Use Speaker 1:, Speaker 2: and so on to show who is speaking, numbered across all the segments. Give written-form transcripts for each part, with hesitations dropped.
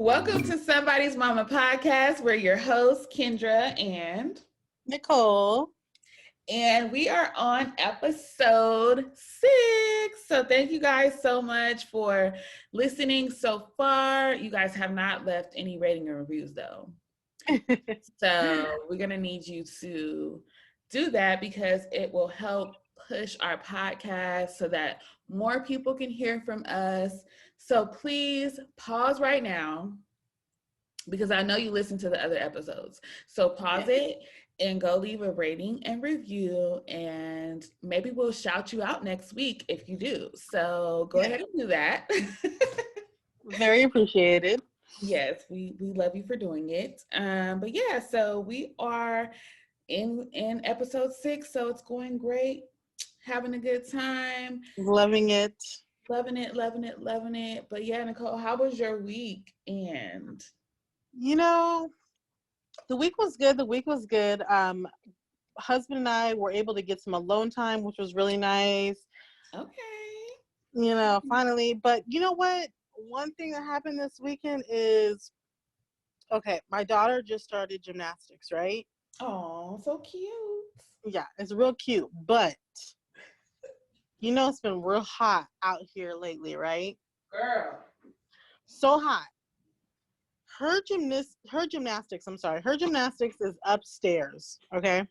Speaker 1: Welcome to Somebody's Mama podcast. We're your hosts, Kendra and
Speaker 2: Nicole.
Speaker 1: And we are on episode 6. So thank you guys so much for listening so far. You guys have not left any rating or reviews though. So we're going to need you to do that because it will help push our podcast so that more people can hear from us. So please pause right now because I know you listen to the other episodes. So pause it and go leave a rating and review, and maybe we'll shout you out next week if you do. So go ahead and do that.
Speaker 2: Very appreciated.
Speaker 1: Yes, we love you for doing it. But yeah, so we are in episode 6, so it's going great. Having a good time.
Speaker 2: Loving it.
Speaker 1: Loving it, loving it, loving it. But yeah, Nicole, how was your week? And
Speaker 2: the week was good. Husband and I were able to get some alone time, which was really nice.
Speaker 1: Okay.
Speaker 2: Finally. But you know what? One thing that happened this weekend is, my daughter just started gymnastics, right?
Speaker 1: Oh, so cute.
Speaker 2: Yeah, it's real cute. But, it's been real hot out here lately, right?
Speaker 1: Girl.
Speaker 2: So hot. Her gymnastics is upstairs, okay?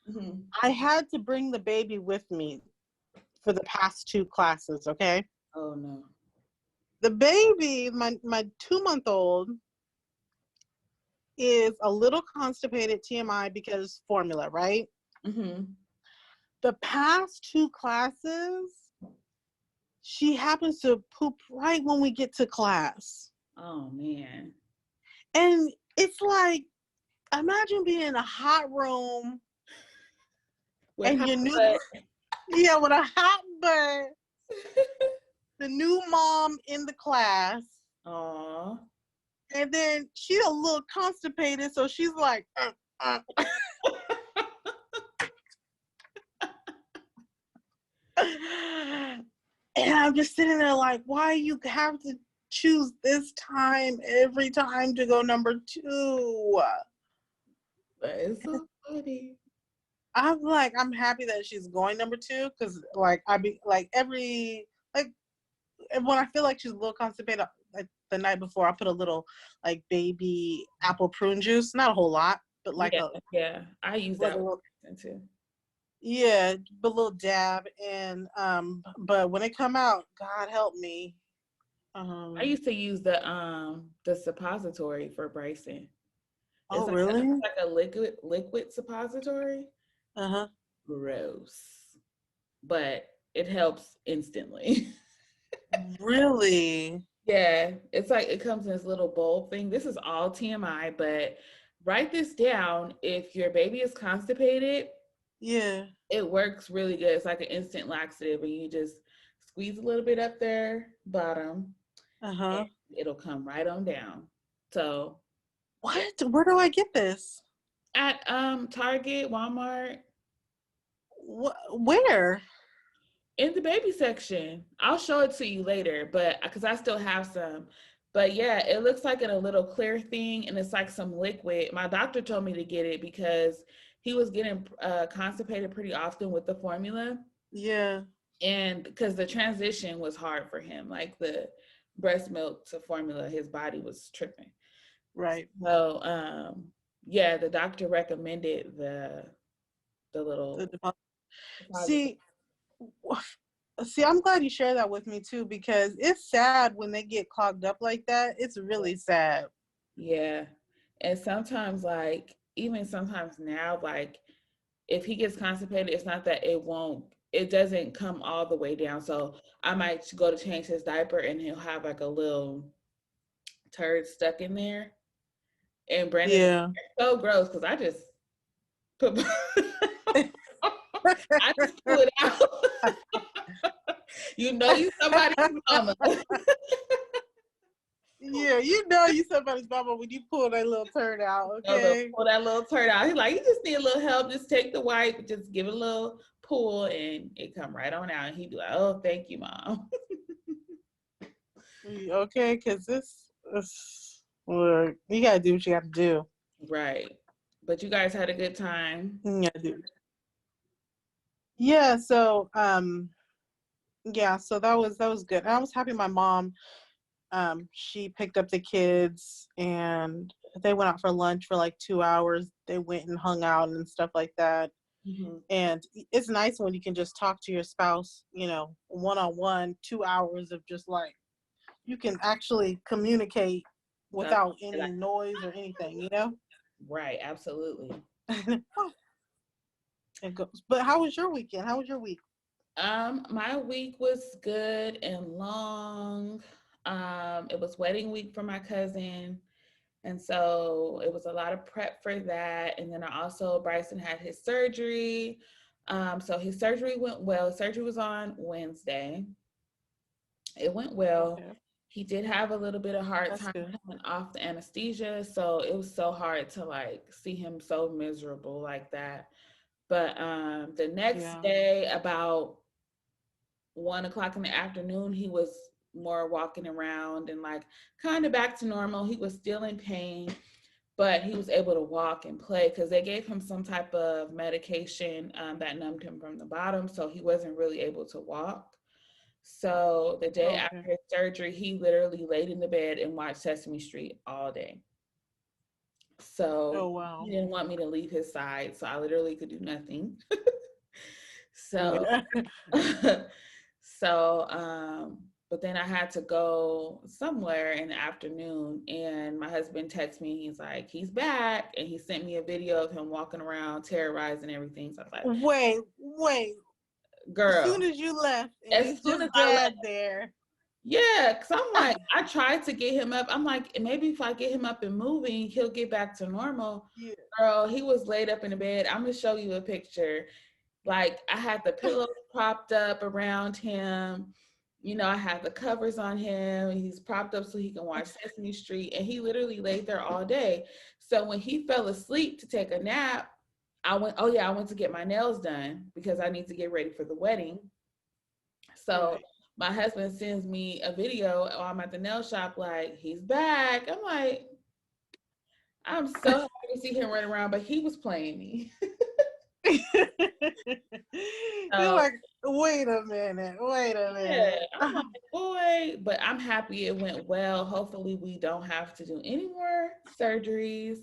Speaker 1: Mm-hmm.
Speaker 2: I had to bring the baby with me for the past 2 classes, okay?
Speaker 1: Oh, no.
Speaker 2: The baby, my 2-month-old, is a little constipated, TMI, because formula, right?
Speaker 1: Mm-hmm.
Speaker 2: The past 2 classes, she happens to poop right when we get to class.
Speaker 1: Oh, man.
Speaker 2: And it's like, imagine being in a hot room
Speaker 1: with
Speaker 2: and your with a hot butt, the new mom in the class.
Speaker 1: Aww.
Speaker 2: And then she's a little constipated, so she's like, And I'm just sitting there like, why you have to choose this time every time to go number 2?
Speaker 1: That is so funny.
Speaker 2: I'm happy that she's going number 2, because when I feel like she's a little constipated, like the night before, I put a little like baby apple prune juice, not a whole lot, but like
Speaker 1: I use that too.
Speaker 2: Yeah, but a little dab, and but when it come out, God help me.
Speaker 1: I used to use the suppository for Bryson.
Speaker 2: It's really?
Speaker 1: It's like a liquid suppository.
Speaker 2: Uh-huh.
Speaker 1: Gross. But it helps instantly.
Speaker 2: Really?
Speaker 1: Yeah, it's like it comes in this little bowl thing. This is all TMI, but write this down. If your baby is constipated, it works really good. It's like an instant laxative, and you just squeeze a little bit up their bottom.
Speaker 2: Uh-huh.
Speaker 1: It'll come right on down. So
Speaker 2: what? Where do I get this?
Speaker 1: At Target, Walmart.
Speaker 2: Where?
Speaker 1: In the baby section. I'll show it to you later, but because I still have some. But yeah, it looks like in a little clear thing, and it's like some liquid. My doctor told me to get it because he was getting constipated pretty often with the formula.
Speaker 2: Yeah.
Speaker 1: And because the transition was hard for him, like the breast milk to formula, his body was tripping.
Speaker 2: Right.
Speaker 1: So, the doctor recommended the little.
Speaker 2: See, I'm glad you shared that with me too, because it's sad when they get clogged up like that. It's really sad.
Speaker 1: Yeah. And sometimes, like, even sometimes now, like, if he gets constipated, it's not that it doesn't come all the way down. So I might go to change his diaper and he'll have like a little turd stuck in there. And Brandon, it's so gross because I just put I just pull it out. You somebody's mama.
Speaker 2: Yeah, you somebody's mama when you pull that little turd out, okay?
Speaker 1: Pull that little turd out. He's like, you just need a little help. Just take the wipe, just give it a little pull, and it come right on out. And he'd be like, oh, thank you, Mom.
Speaker 2: Okay, because Look, you gotta do what you gotta do.
Speaker 1: Right. But you guys had a good time.
Speaker 2: You gotta do. Yeah. So yeah. So that was good. And I was happy. My mom she picked up the kids and they went out for lunch for like 2 hours. They went and hung out and stuff like that.
Speaker 1: Mm-hmm.
Speaker 2: And it's nice when you can just talk to your spouse, one on one, 2 hours of just like you can actually communicate
Speaker 1: That's
Speaker 2: without any noise or anything.
Speaker 1: right. Absolutely.
Speaker 2: It goes. But how was your weekend? How was your week?
Speaker 1: My week was good and long. It was wedding week for my cousin. And so it was a lot of prep for that. And then Bryson had his surgery. So his surgery went well. Surgery was on Wednesday. It went well.
Speaker 2: Okay,
Speaker 1: He did have a little bit of hard
Speaker 2: that's
Speaker 1: time
Speaker 2: good.
Speaker 1: coming off the anesthesia. So it was so hard to like see him so miserable like that. But the next
Speaker 2: Yeah.
Speaker 1: day, about 1 o'clock in the afternoon, he was more walking around and like kind of back to normal. He was still in pain, but he was able to walk and play because they gave him some type of medication that numbed him from the bottom. So he wasn't really able to walk. So the day
Speaker 2: Okay.
Speaker 1: after his surgery, he literally laid in the bed and watched Sesame Street all day.
Speaker 2: Oh
Speaker 1: So he
Speaker 2: wow.
Speaker 1: didn't want me to leave his side. So I literally could do nothing. So
Speaker 2: Yeah.
Speaker 1: but then I had to go somewhere in the afternoon and my husband texted me. He's like, he's back. And he sent me a video of him walking around terrorizing everything. So I was like,
Speaker 2: Wait. As soon
Speaker 1: girl,
Speaker 2: as you left and
Speaker 1: as
Speaker 2: it's
Speaker 1: soon as
Speaker 2: just
Speaker 1: I left,
Speaker 2: dad there.
Speaker 1: yeah, because I'm like, I tried to get him up. I'm like, maybe if I get him up and moving, he'll get back to normal.
Speaker 2: Yeah.
Speaker 1: Girl, he was laid up in the bed. I'm gonna show you a picture. Like I had the pillows propped up around him. I had the covers on him. He's propped up so he can watch Sesame Street. And he literally laid there all day. So when he fell asleep to take a nap, I went to get my nails done because I need to get ready for the wedding. So
Speaker 2: Right.
Speaker 1: my husband sends me a video while I'm at the nail shop, like, he's back. I'm like, I'm so happy to see him running around, but he was playing me.
Speaker 2: You're
Speaker 1: So
Speaker 2: like, wait a minute.
Speaker 1: yeah, I'm like, boy, but I'm happy it went well. Hopefully, we don't have to do any more surgeries.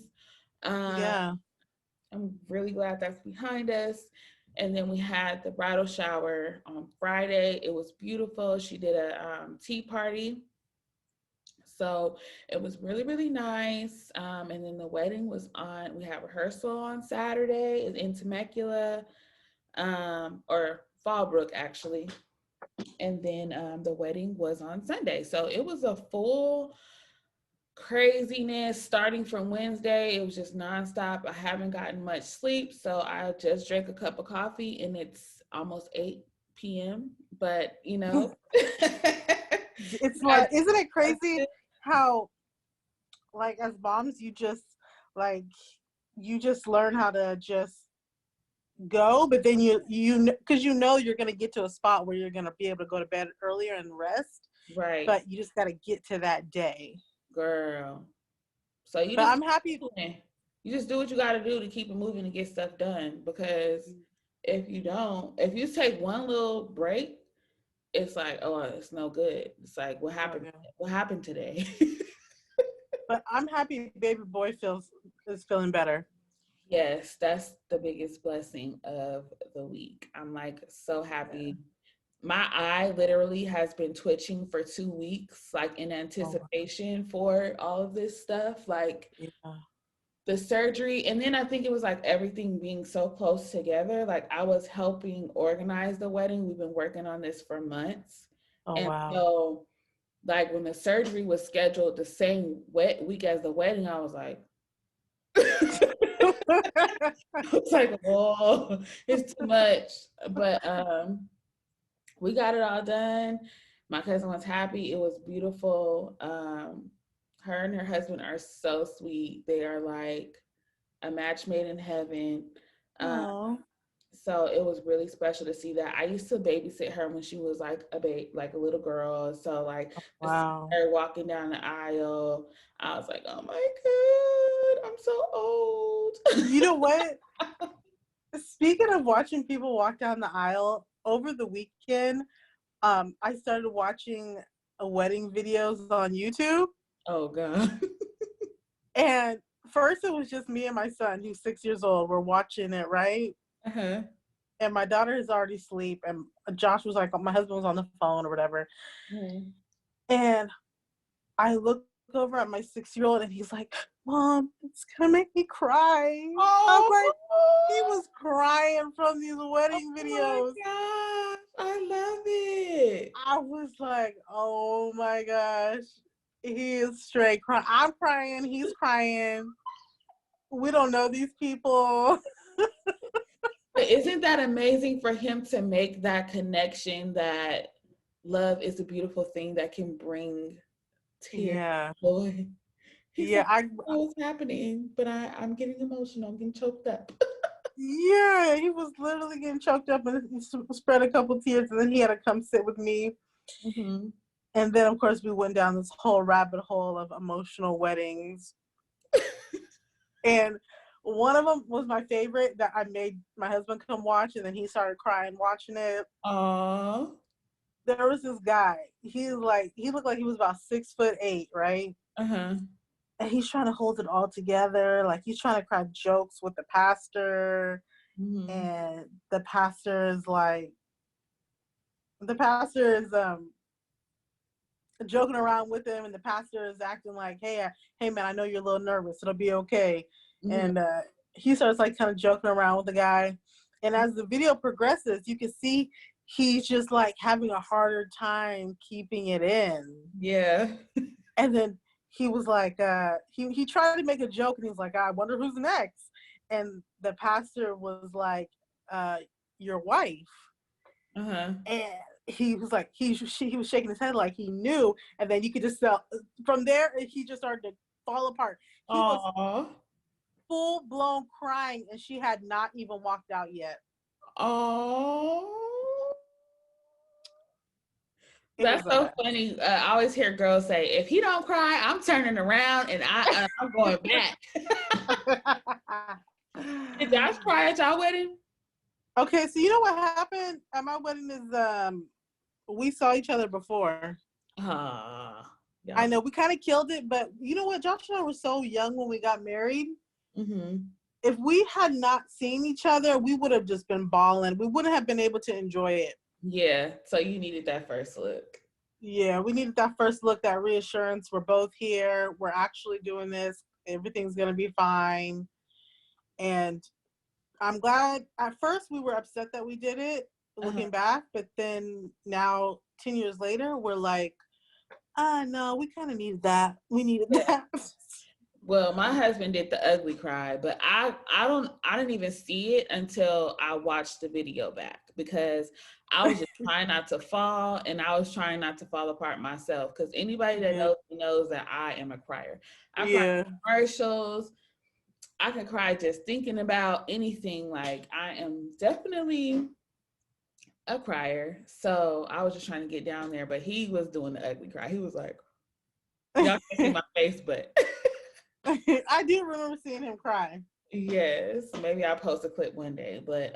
Speaker 1: Um,
Speaker 2: Yeah.
Speaker 1: I'm really glad that's behind us. And then we had the bridal shower on Friday. It was beautiful. She did a tea party. So it was really, really nice. And then the wedding was we had rehearsal on Saturday in Temecula, or Fallbrook, actually. And then the wedding was on Sunday. So it was a full craziness starting from Wednesday. It was just nonstop. I haven't gotten much sleep. So I just drank a cup of coffee and it's almost 8 p.m. But,
Speaker 2: It's
Speaker 1: I,
Speaker 2: like, isn't it crazy how, like, as moms, like, you just learn how to just go, but then because you're going to get to a spot where you're going to be able to go to bed earlier and rest,
Speaker 1: right,
Speaker 2: but you just got to get to that day.
Speaker 1: girl. So you
Speaker 2: But
Speaker 1: just
Speaker 2: I'm happy.
Speaker 1: do what you got to do to keep it moving and get stuff done. Because if you take one little break, it's like, oh, it's no good. It's like, what
Speaker 2: Oh,
Speaker 1: happened?
Speaker 2: yeah.
Speaker 1: What happened today?
Speaker 2: But I'm happy baby boy is feeling better.
Speaker 1: Yes, that's the biggest blessing of the week. I'm like so
Speaker 2: Yeah.
Speaker 1: happy. My eye literally has been twitching for 2 weeks, like in
Speaker 2: Oh,
Speaker 1: anticipation for all of this stuff. Like
Speaker 2: yeah.
Speaker 1: the surgery, and then I think it was like everything being so close together. Like I was helping organize the wedding. We've been working on this for months.
Speaker 2: Oh,
Speaker 1: And
Speaker 2: wow.
Speaker 1: so like when the surgery was scheduled the same week as the wedding, I was like it's like, oh, it's too much. But we got it all done. My cousin was happy. It was beautiful. Her and her husband are so sweet. They are like a match made in heaven. Um,
Speaker 2: Oh.
Speaker 1: So it was really special to see that. I used to babysit her when she was like like a little girl. So like to see
Speaker 2: Wow.
Speaker 1: her walking down the aisle, I was like, oh my God, I'm so old.
Speaker 2: You know what? Speaking of watching people walk down the aisle, over the weekend, I started watching wedding videos on YouTube.
Speaker 1: Oh God.
Speaker 2: And first it was just me and my son, who's 6 years old. We're watching it, right?
Speaker 1: Uh-huh.
Speaker 2: And my daughter is already asleep. And Josh was like, my husband was on the phone or whatever.
Speaker 1: Mm-hmm.
Speaker 2: And I look over at my 6-year-old and he's like, Mom, it's gonna make me cry. I'm
Speaker 1: Oh,
Speaker 2: like, he was crying from these wedding
Speaker 1: oh my
Speaker 2: videos.
Speaker 1: gosh. I love it.
Speaker 2: I was like, oh my gosh. He is straight crying. I'm crying. He's crying. We don't know these people.
Speaker 1: But isn't that amazing for him to make that connection that love is a beautiful thing that can bring tears
Speaker 2: Yeah.
Speaker 1: of joy? He's
Speaker 2: Yeah.
Speaker 1: like, I don't know what's happening, but I'm getting emotional. I'm getting choked up.
Speaker 2: Yeah, he was literally getting choked up and he spread a couple tears, and then he had to come sit with me.
Speaker 1: Mm-hmm.
Speaker 2: And then, of course, we went down this whole rabbit hole of emotional weddings. And one of them was my favorite that I made my husband come watch, and then he started crying watching it.
Speaker 1: Aww.
Speaker 2: There was this guy. He looked like he was about 6'8", right?
Speaker 1: Uh-huh.
Speaker 2: And he's trying to hold it all together. Like he's trying to crack jokes with the pastor.
Speaker 1: Mm-hmm.
Speaker 2: And the pastor is joking around with him, and the pastor is acting like, hey man, I know you're a little nervous, it'll be okay.
Speaker 1: Mm-hmm.
Speaker 2: And he starts like kind of joking around with the guy, and as the video progresses you can see he's just like having a harder time keeping it in.
Speaker 1: Yeah.
Speaker 2: And then he was like, he tried to make a joke, and he was like, I wonder who's next. And the pastor was like, your wife.
Speaker 1: Uh-huh.
Speaker 2: And he was like, he was shaking his head like he knew. And then you could just tell from there, he just started to fall apart. He was
Speaker 1: Aww.
Speaker 2: full blown crying, and she had not even walked out yet.
Speaker 1: Aww.
Speaker 2: It
Speaker 1: That's
Speaker 2: was a
Speaker 1: so
Speaker 2: mess.
Speaker 1: funny. I always hear girls say, if he don't cry, I'm turning around and I'm going back. Did Josh cry at y'all wedding?
Speaker 2: Okay, so you know what happened at my wedding is we saw each other before.
Speaker 1: Yeah.
Speaker 2: I know we kind of killed it, but you know what? Josh and I were so young when we got married.
Speaker 1: Mm-hmm.
Speaker 2: If we had not seen each other, we would have just been balling. We wouldn't have been able to enjoy it.
Speaker 1: Yeah. So you needed that first look.
Speaker 2: Yeah, we needed that first look, that reassurance. We're both here. We're actually doing this. Everything's going to be fine. And I'm glad. At first, we were upset that we did it, looking back. But then now, 10 years later, we're like, no, we kind of needed that. We needed that.
Speaker 1: Well, my husband did the ugly cry, but I didn't even see it until I watched the video back, because I was just trying not to fall, and I was trying not to fall apart myself, because anybody that knows me knows that I am a crier. I cry in commercials. I can cry just thinking about anything. Like, I am definitely a crier. So I was just trying to get down there, but he was doing the ugly cry. He was like, y'all can't see my face, but
Speaker 2: I do remember seeing him cry.
Speaker 1: yes, maybe I'll post a clip one day. But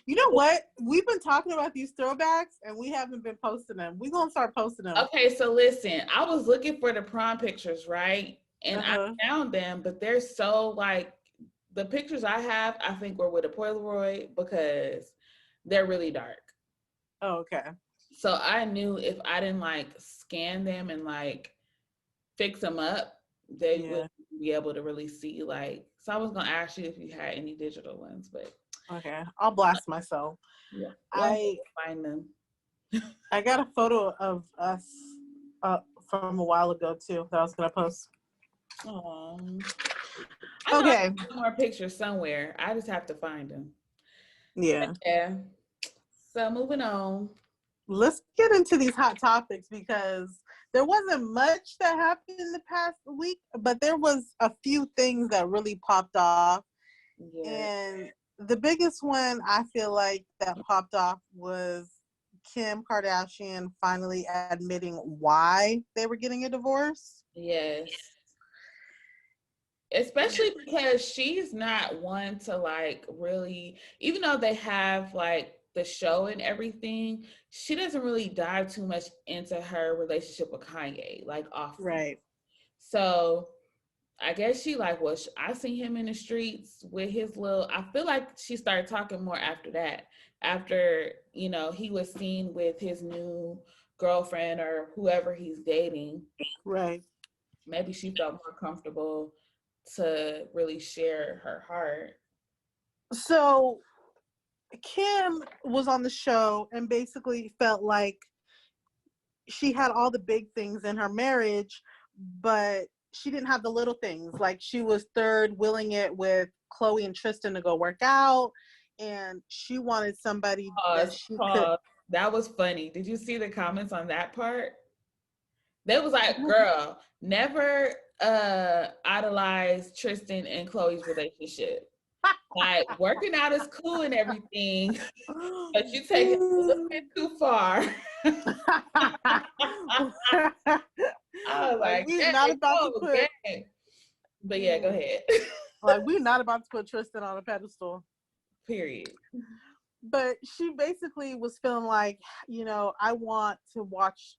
Speaker 2: you know what? We've been talking about these throwbacks and we haven't been posting them. We're gonna start posting them.
Speaker 1: okay, so listen, I was looking for the prom pictures, right? And I found them, but they're so like, the pictures I have, I think were with a Polaroid, because they're really dark.
Speaker 2: Oh, okay.
Speaker 1: So I knew if I didn't like scan them and like fix them up, they would be able to really see, like, so I was gonna ask you if you had any digital ones, but
Speaker 2: okay, I'll blast myself.
Speaker 1: Yeah,
Speaker 2: I
Speaker 1: find them.
Speaker 2: I got a photo of us from a while ago too that I was gonna post.
Speaker 1: Okay, more pictures somewhere. I just have to find them.
Speaker 2: Yeah.
Speaker 1: Yeah. So moving on.
Speaker 2: Let's get into these hot topics, because there wasn't much that happened in the past week, but there was a few things that really popped off. Yeah. And the biggest one I feel like that popped off was Kim Kardashian finally admitting why they were getting a divorce.
Speaker 1: Yes. Especially because she's not one to like really, even though they have like the show and everything, she doesn't really dive too much into her relationship with Kanye, like often.
Speaker 2: Right.
Speaker 1: So I guess she like, well, I seen him in the streets with his little. I feel like she started talking more after that. After, he was seen with his new girlfriend or whoever he's dating.
Speaker 2: Right.
Speaker 1: Maybe she felt more comfortable to really share her heart.
Speaker 2: So Kim was on the show and basically felt like she had all the big things in her marriage, but she didn't have the little things. Like she was third willing it with Chloe and Tristan to go work out, and she wanted somebody that
Speaker 1: Pause,
Speaker 2: she could.
Speaker 1: pause. That was funny. Did you see the comments on that part? They was like, girl, never idolize Tristan and Chloe's relationship. Like working out is cool and everything, but you take it a little bit too far. I was
Speaker 2: Like
Speaker 1: like,
Speaker 2: we're
Speaker 1: hey,
Speaker 2: not about to
Speaker 1: go,
Speaker 2: put.
Speaker 1: gang. But yeah, go ahead.
Speaker 2: Like we're not about to put Tristan on a pedestal.
Speaker 1: Period.
Speaker 2: But she basically was feeling like, I want to watch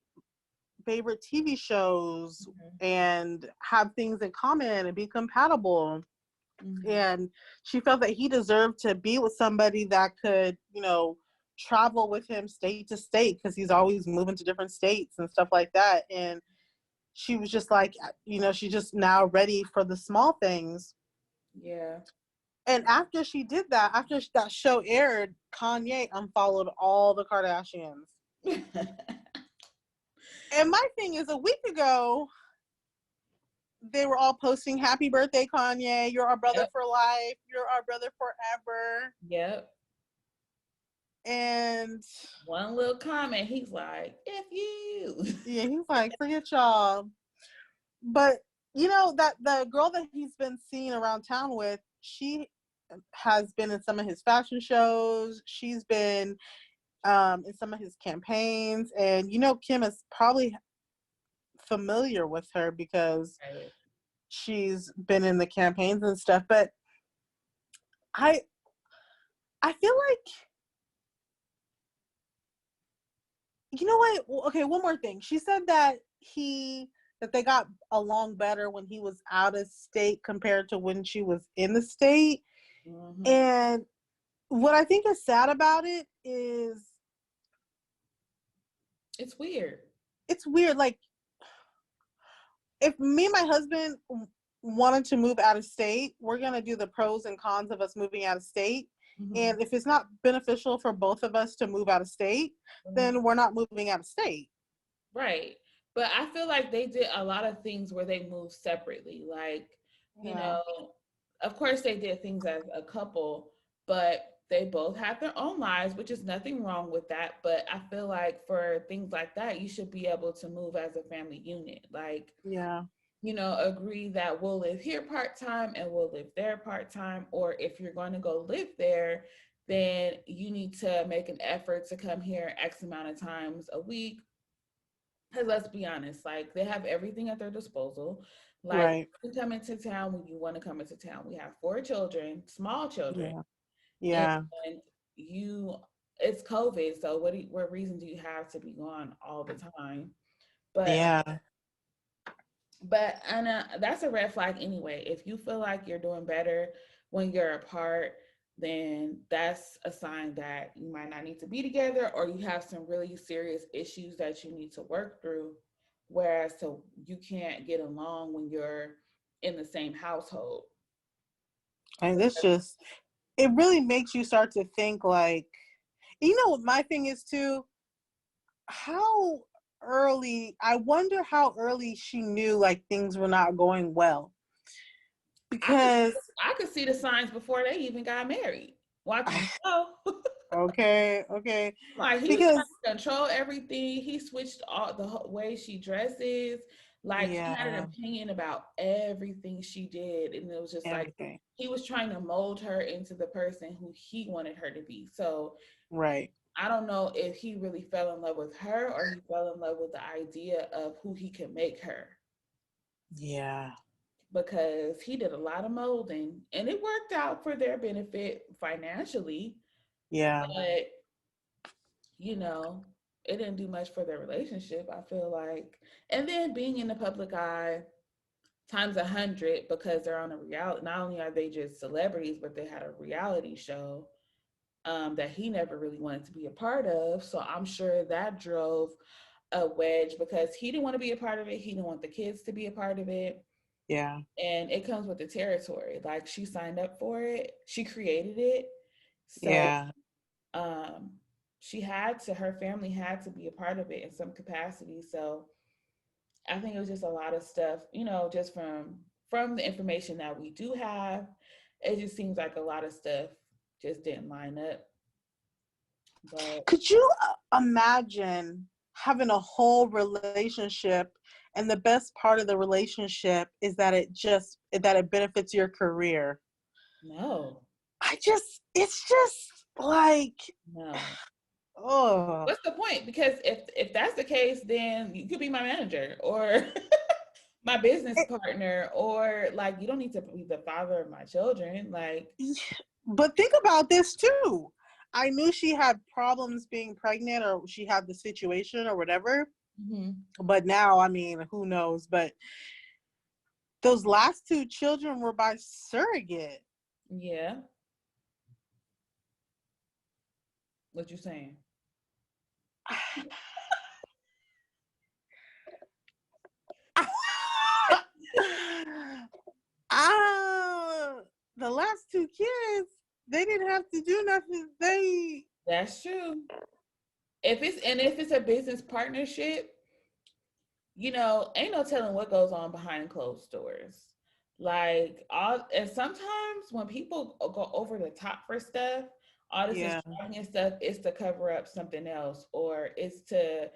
Speaker 2: favorite TV shows and have things in common and be compatible. And she felt that he deserved to be with somebody that could, travel with him state to state, because he's always moving to different states and stuff like that. And she was just like, she's just now ready for the small things.
Speaker 1: Yeah.
Speaker 2: And after she did that, after that show aired, Kanye unfollowed all the Kardashians. And my thing is, a week ago, they were all posting "Happy birthday, Kanye! You're our brother for life. You're our brother forever."
Speaker 1: Yep.
Speaker 2: And
Speaker 1: one little comment, he's like, "If you."
Speaker 2: yeah, he's like, "Forget y'all." But that the girl that he's been seen around town with, she has been in some of his fashion shows. She's been in some of his campaigns, and Kim is probably familiar with her because she's been in the campaigns and stuff. But I feel like, what? Okay, one more thing. She said that they got along better when he was out of state compared to when she was in the state. Mm-hmm. And what I think is sad about it is
Speaker 1: it's weird.
Speaker 2: It's weird. Like, if me and my husband wanted to move out of state, we're going to do the pros and cons of us moving out of state. Mm-hmm. And if it's not beneficial for both of us to move out of state, then we're not moving out of state.
Speaker 1: Right. But I feel like they did a lot of things where they moved separately. Like, of course they did things as a couple, but they both have their own lives, which is nothing wrong with that. But I feel like for things like that, you should be able to move as a family unit. Like, agree that we'll live here part-time and we'll live there part-time. Or if you're going to go live there, then you need to make an effort to come here X amount of times a week. Because let's be honest, like they have everything at their disposal. Like you come into town when you want to come into town. We have 4 children, small children.
Speaker 2: Yeah.
Speaker 1: And it's COVID. So what reason do you have to be gone all the time? But and that's a red flag anyway. If you feel like you're doing better when you're apart, then that's a sign that you might not need to be together, or you have some really serious issues that you need to work through. Whereas you can't get along when you're in the same household.
Speaker 2: And it really makes you start to think like, what my thing is too, I wonder how early she knew like things were not going well. Because
Speaker 1: I could see the signs before they even got married. Watching the show.
Speaker 2: Okay.
Speaker 1: Like he was trying to control everything. He switched all the way she dresses. Like he had an
Speaker 2: Yeah.
Speaker 1: opinion about everything she did. And it was just like
Speaker 2: Everything.
Speaker 1: he was trying to mold her into the person who he wanted her to be. So
Speaker 2: Right.
Speaker 1: I don't know if he really fell in love with her or he fell in love with the idea of who he could make her,
Speaker 2: Yeah.
Speaker 1: because he did a lot of molding and it worked out for their benefit financially,
Speaker 2: Yeah.
Speaker 1: but you know, it didn't do much for their relationship, I feel like. And then being in the public eye times 100, because they're on a reality, not only are they just celebrities, but they had a reality show that he never really wanted to be a part of. So I'm sure that drove a wedge because he didn't want to be a part of it. He didn't want the kids to be a part of it.
Speaker 2: Yeah.
Speaker 1: And it comes with the territory. Like she signed up for it, she created it. So
Speaker 2: Yeah.
Speaker 1: um, her family had to be a part of it in some capacity. So I think it was just a lot of stuff, just from the information that we do have. It just seems like a lot of stuff just didn't line up. But
Speaker 2: Could you imagine having a whole relationship and the best part of the relationship is that it benefits your career?
Speaker 1: no,
Speaker 2: It's just like,
Speaker 1: no.
Speaker 2: oh,
Speaker 1: What's the point? Because if that's the case, then you could be my manager or my business partner, or like you don't need to be the father of my children. Like,
Speaker 2: but think about this too. I knew she had problems being pregnant or she had the situation or whatever.
Speaker 1: mhm.
Speaker 2: But now, I mean, who knows? But those last two children were by surrogate.
Speaker 1: Yeah, what you saying?
Speaker 2: Ah, the last two kids, they didn't have to do nothing. They,
Speaker 1: That's true. If it's a business partnership, ain't no telling what goes on behind closed doors. Like all, and sometimes when people go over the top for stuff, all this
Speaker 2: yeah,
Speaker 1: extravagant stuff is to cover up something else, or it's to,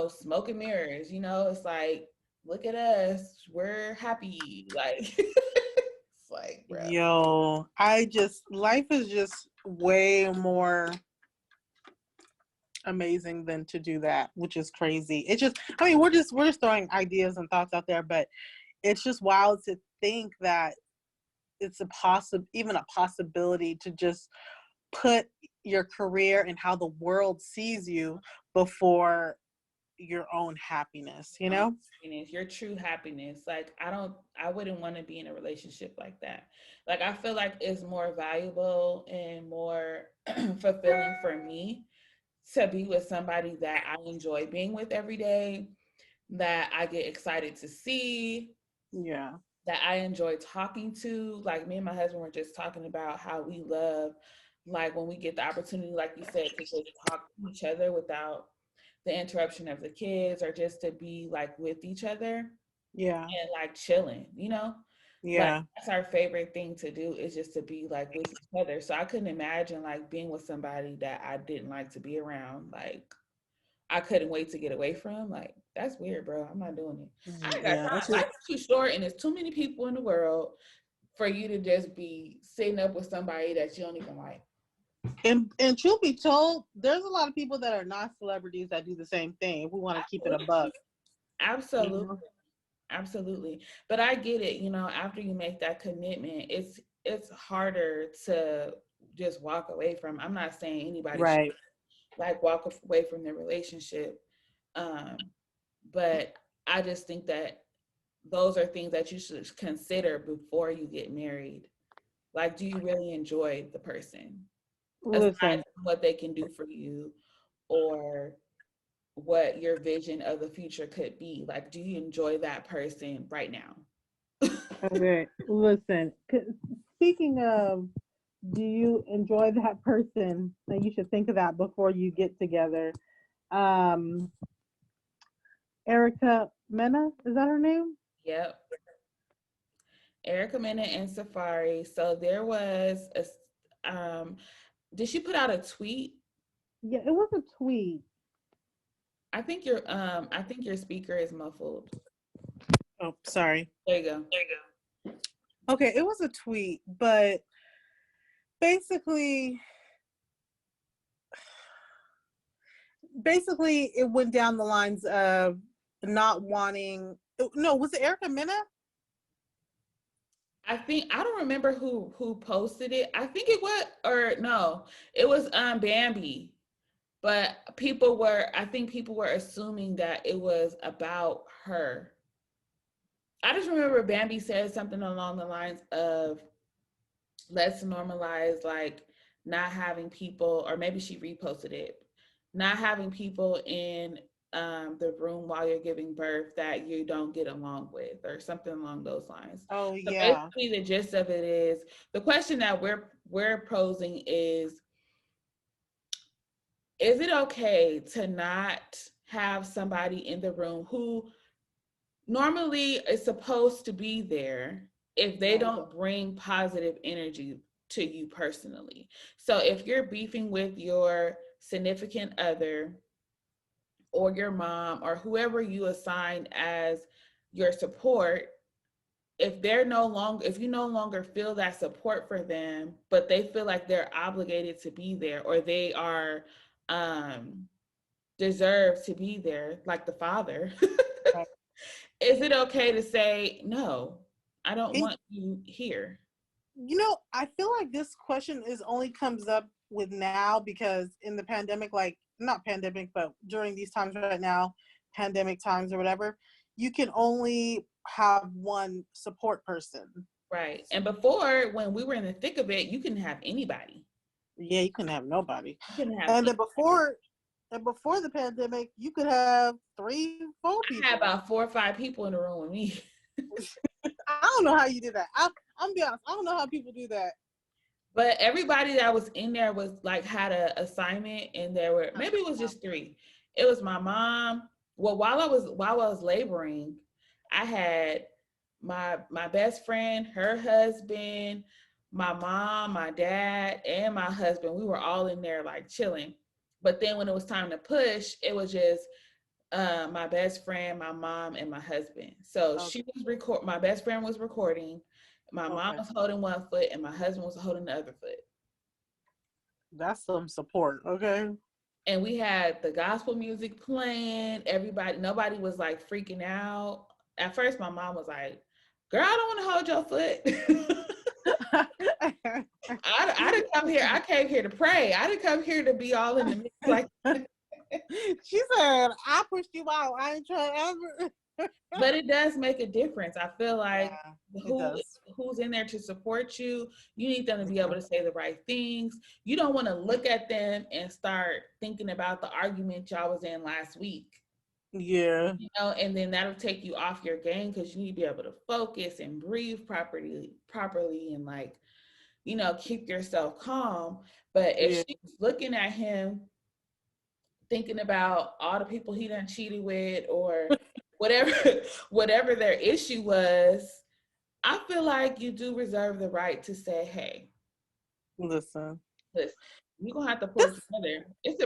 Speaker 1: smoke and mirrors. It's like, look at us, we're happy. Like, it's like, bro.
Speaker 2: yo, life is just way more amazing than to do that, which is crazy. It's just, I mean, we're just throwing ideas and thoughts out there, but it's just wild to think that it's even a possibility to just put your career and how the world sees you before your own happiness, you know?
Speaker 1: Happiness, your true happiness. Like I wouldn't want to be in a relationship like that. Like I feel like it's more valuable and more fulfilling for me to be with somebody that I enjoy being with every day, that I get excited to see,
Speaker 2: Yeah.
Speaker 1: that I enjoy talking to. Like me and my husband were just talking about how we love, like when we get the opportunity, like you said, to just talk to each other without the interruption of the kids, or just to be like with each other
Speaker 2: Yeah.
Speaker 1: and like chilling, like
Speaker 2: Yeah.
Speaker 1: that's our favorite thing to do, is just to be like with each other. So I couldn't imagine like being with somebody that I didn't like to be around. Like I couldn't wait to get away from. Like that's weird, bro. I'm not doing it. I ain't got
Speaker 2: Yeah.
Speaker 1: time. Life is too short, and there's too many people in the world for you to just be sitting up with somebody that you don't even like.
Speaker 2: And truth be told, there's a lot of people that are not celebrities that do the same thing. If we want to keep it a buck, you
Speaker 1: Absolutely.
Speaker 2: know?
Speaker 1: Absolutely. But I get it, after you make that commitment, it's harder to just walk away from. I'm not saying anybody should
Speaker 2: Right.
Speaker 1: like walk away from their relationship. But I just think that those are things that you should consider before you get married. Like, do you really enjoy the person? Aside
Speaker 2: Listen,
Speaker 1: from what they can do for you, or what your vision of the future could be. Like, do you enjoy that person right now?
Speaker 2: okay, listen. Speaking of, do you enjoy that person? Then you should think of that before you get together. Um, Erica Mena, is that her name?
Speaker 1: Yep. Erica Mena and Safari. So there was did she put out a tweet?
Speaker 2: Yeah, it was a tweet.
Speaker 1: I think your speaker is muffled.
Speaker 2: Oh, sorry.
Speaker 1: There you go.
Speaker 2: Okay, it was a tweet, but basically, it went down the lines of not wanting. No, was it Erica Mena?
Speaker 1: I think I don't remember who posted it. I think it was, or no, it was Bambi. But I think people were assuming that it was about her. I just remember Bambi said something along the lines of, let's normalize like not having people, or maybe she reposted it, not having people in the room while you're giving birth that you don't get along with, or something along those lines.
Speaker 2: Oh
Speaker 1: So
Speaker 2: yeah.
Speaker 1: basically, the gist of it is, the question that we're posing is it okay to not have somebody in the room who normally is supposed to be there if they
Speaker 2: Right.
Speaker 1: don't bring positive energy to you personally? So if you're beefing with your significant other or your mom or whoever you assign as your support, if you no longer feel that support for them, but they feel like they're obligated to be there, or they are um deserve to be there, like the father,
Speaker 2: Right.
Speaker 1: is it okay to say, no, I don't
Speaker 2: And
Speaker 1: want you here?
Speaker 2: I feel like this question is only comes up with now because in the pandemic, like not pandemic, but during these times right now, pandemic times or whatever, you can only have one support person.
Speaker 1: Right. And before, when we were in the thick of it, you can have anybody.
Speaker 2: Yeah, you couldn't have nobody.
Speaker 1: You can have
Speaker 2: And then
Speaker 1: anybody.
Speaker 2: before the pandemic, you could have 3, 4
Speaker 1: I had
Speaker 2: people.
Speaker 1: about 4 or 5 people in the room with me.
Speaker 2: I don't know how you did that. I'm be honest. I don't know how people do that.
Speaker 1: But everybody that was in there was like had an assignment, and there were, maybe it was just three. It was my mom. Well, while I was laboring, I had my best friend, her husband, my mom, my dad, and my husband. We were all in there like chilling. But then when it was time to push, it was just my best friend, my mom, and my husband. So
Speaker 2: Okay.
Speaker 1: she was record. My best friend was recording. My mom
Speaker 2: Okay.
Speaker 1: was holding one foot, and my husband was holding the other foot.
Speaker 2: That's some support. Okay.
Speaker 1: And we had the gospel music playing. Everybody, nobody was like freaking out. At first, my mom was like, "Girl, I don't want to hold your foot." I didn't come here. I came here to pray. I didn't come here to be all in the mix. Like,
Speaker 2: She said, "I pushed you out. I ain't trying ever."
Speaker 1: but it does make a difference. I feel like
Speaker 2: Yeah, it
Speaker 1: who
Speaker 2: does.
Speaker 1: who's in there to support you, you need them to be able
Speaker 2: Yeah.
Speaker 1: to say the right things. You don't want to look at them and start thinking about the argument y'all was in last week.
Speaker 2: Yeah.
Speaker 1: And then that'll take you off your game, because you need to be able to focus and breathe properly, and like, keep yourself calm. But if
Speaker 2: Yeah.
Speaker 1: she was looking at him thinking about all the people he done cheated with, or whatever whatever their issue was, I feel like you do reserve the right to say, hey,
Speaker 2: Listen.
Speaker 1: listen, you're gonna have to pull it
Speaker 2: This
Speaker 1: together. It's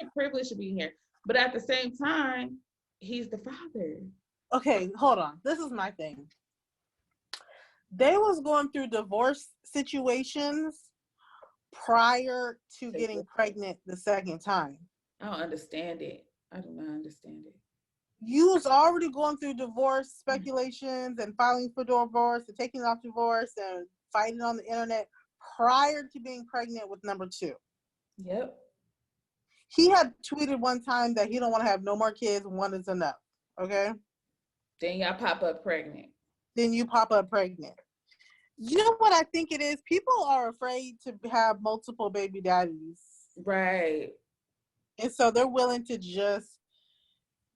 Speaker 1: a privilege to be here. But at the same time, he's the father.
Speaker 2: okay, hold on. This is my thing. They was going through divorce situations prior to getting pregnant the second time.
Speaker 1: I don't understand it. I do not understand it.
Speaker 2: You was already going through divorce speculations and filing for divorce and taking off divorce and fighting on the internet prior to being pregnant with number two.
Speaker 1: Yep.
Speaker 2: He had tweeted one time that he don't want to have no more kids. One is enough. Okay.
Speaker 1: Then y'all pop up pregnant.
Speaker 2: Then you pop up pregnant. You know what I think it is? People are afraid to have multiple baby daddies.
Speaker 1: Right.
Speaker 2: And so they're willing to just,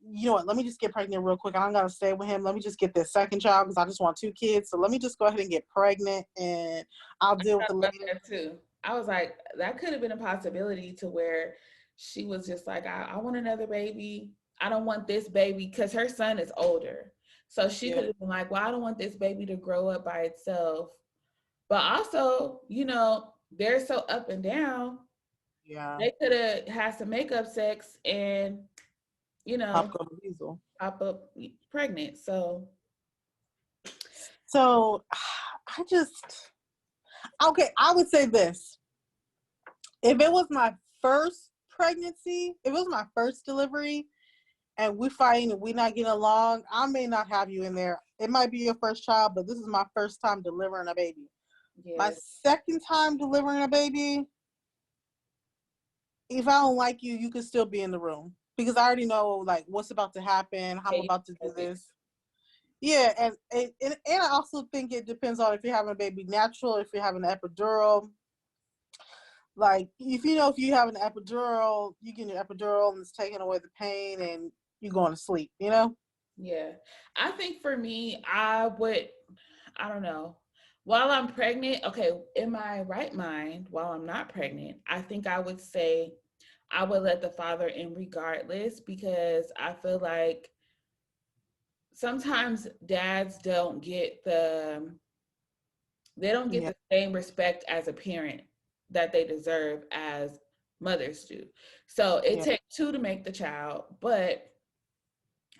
Speaker 2: you know what, let me just get pregnant real quick. I'm going to stay with him. Let me just get this second child because I just want 2 kids. So let me just go ahead and get pregnant and I'll deal with
Speaker 1: I
Speaker 2: the
Speaker 1: thought
Speaker 2: later.
Speaker 1: that too. I was like, that could have been a possibility, to where she was just like, I want another baby. I don't want this baby, because her son is older. So she
Speaker 2: Yeah.
Speaker 1: could have been like, well, I don't want this baby to grow up by itself. But also, they're so up and down.
Speaker 2: Yeah.
Speaker 1: They could have had some makeup sex and, you know,
Speaker 2: Popcorn diesel.
Speaker 1: pop up pregnant. So
Speaker 2: So okay, I would say this. If it was my first pregnancy, if it was my first delivery, and we fighting and we not getting along, I may not have you in there. It might be your first child, but this is my first time delivering a baby.
Speaker 1: Yeah.
Speaker 2: My second time delivering a baby, if I don't like you, you can still be in the room because I already know like what's about to happen, how I'm about to do this. Yeah, and I also think it depends on if you're having a baby natural, if you're having an epidural. Like if you have an epidural, you get your epidural and it's taking away the pain and you're going to sleep, you know?
Speaker 1: Yeah. I think for me, I don't know. While I'm pregnant, okay, in my right mind, while I'm not pregnant, I think I would say I would let the father in regardless because I feel like sometimes dads don't get
Speaker 2: Yeah.
Speaker 1: the same respect as a parent that they deserve as mothers do. So it
Speaker 2: Yeah.
Speaker 1: takes two to make the child, but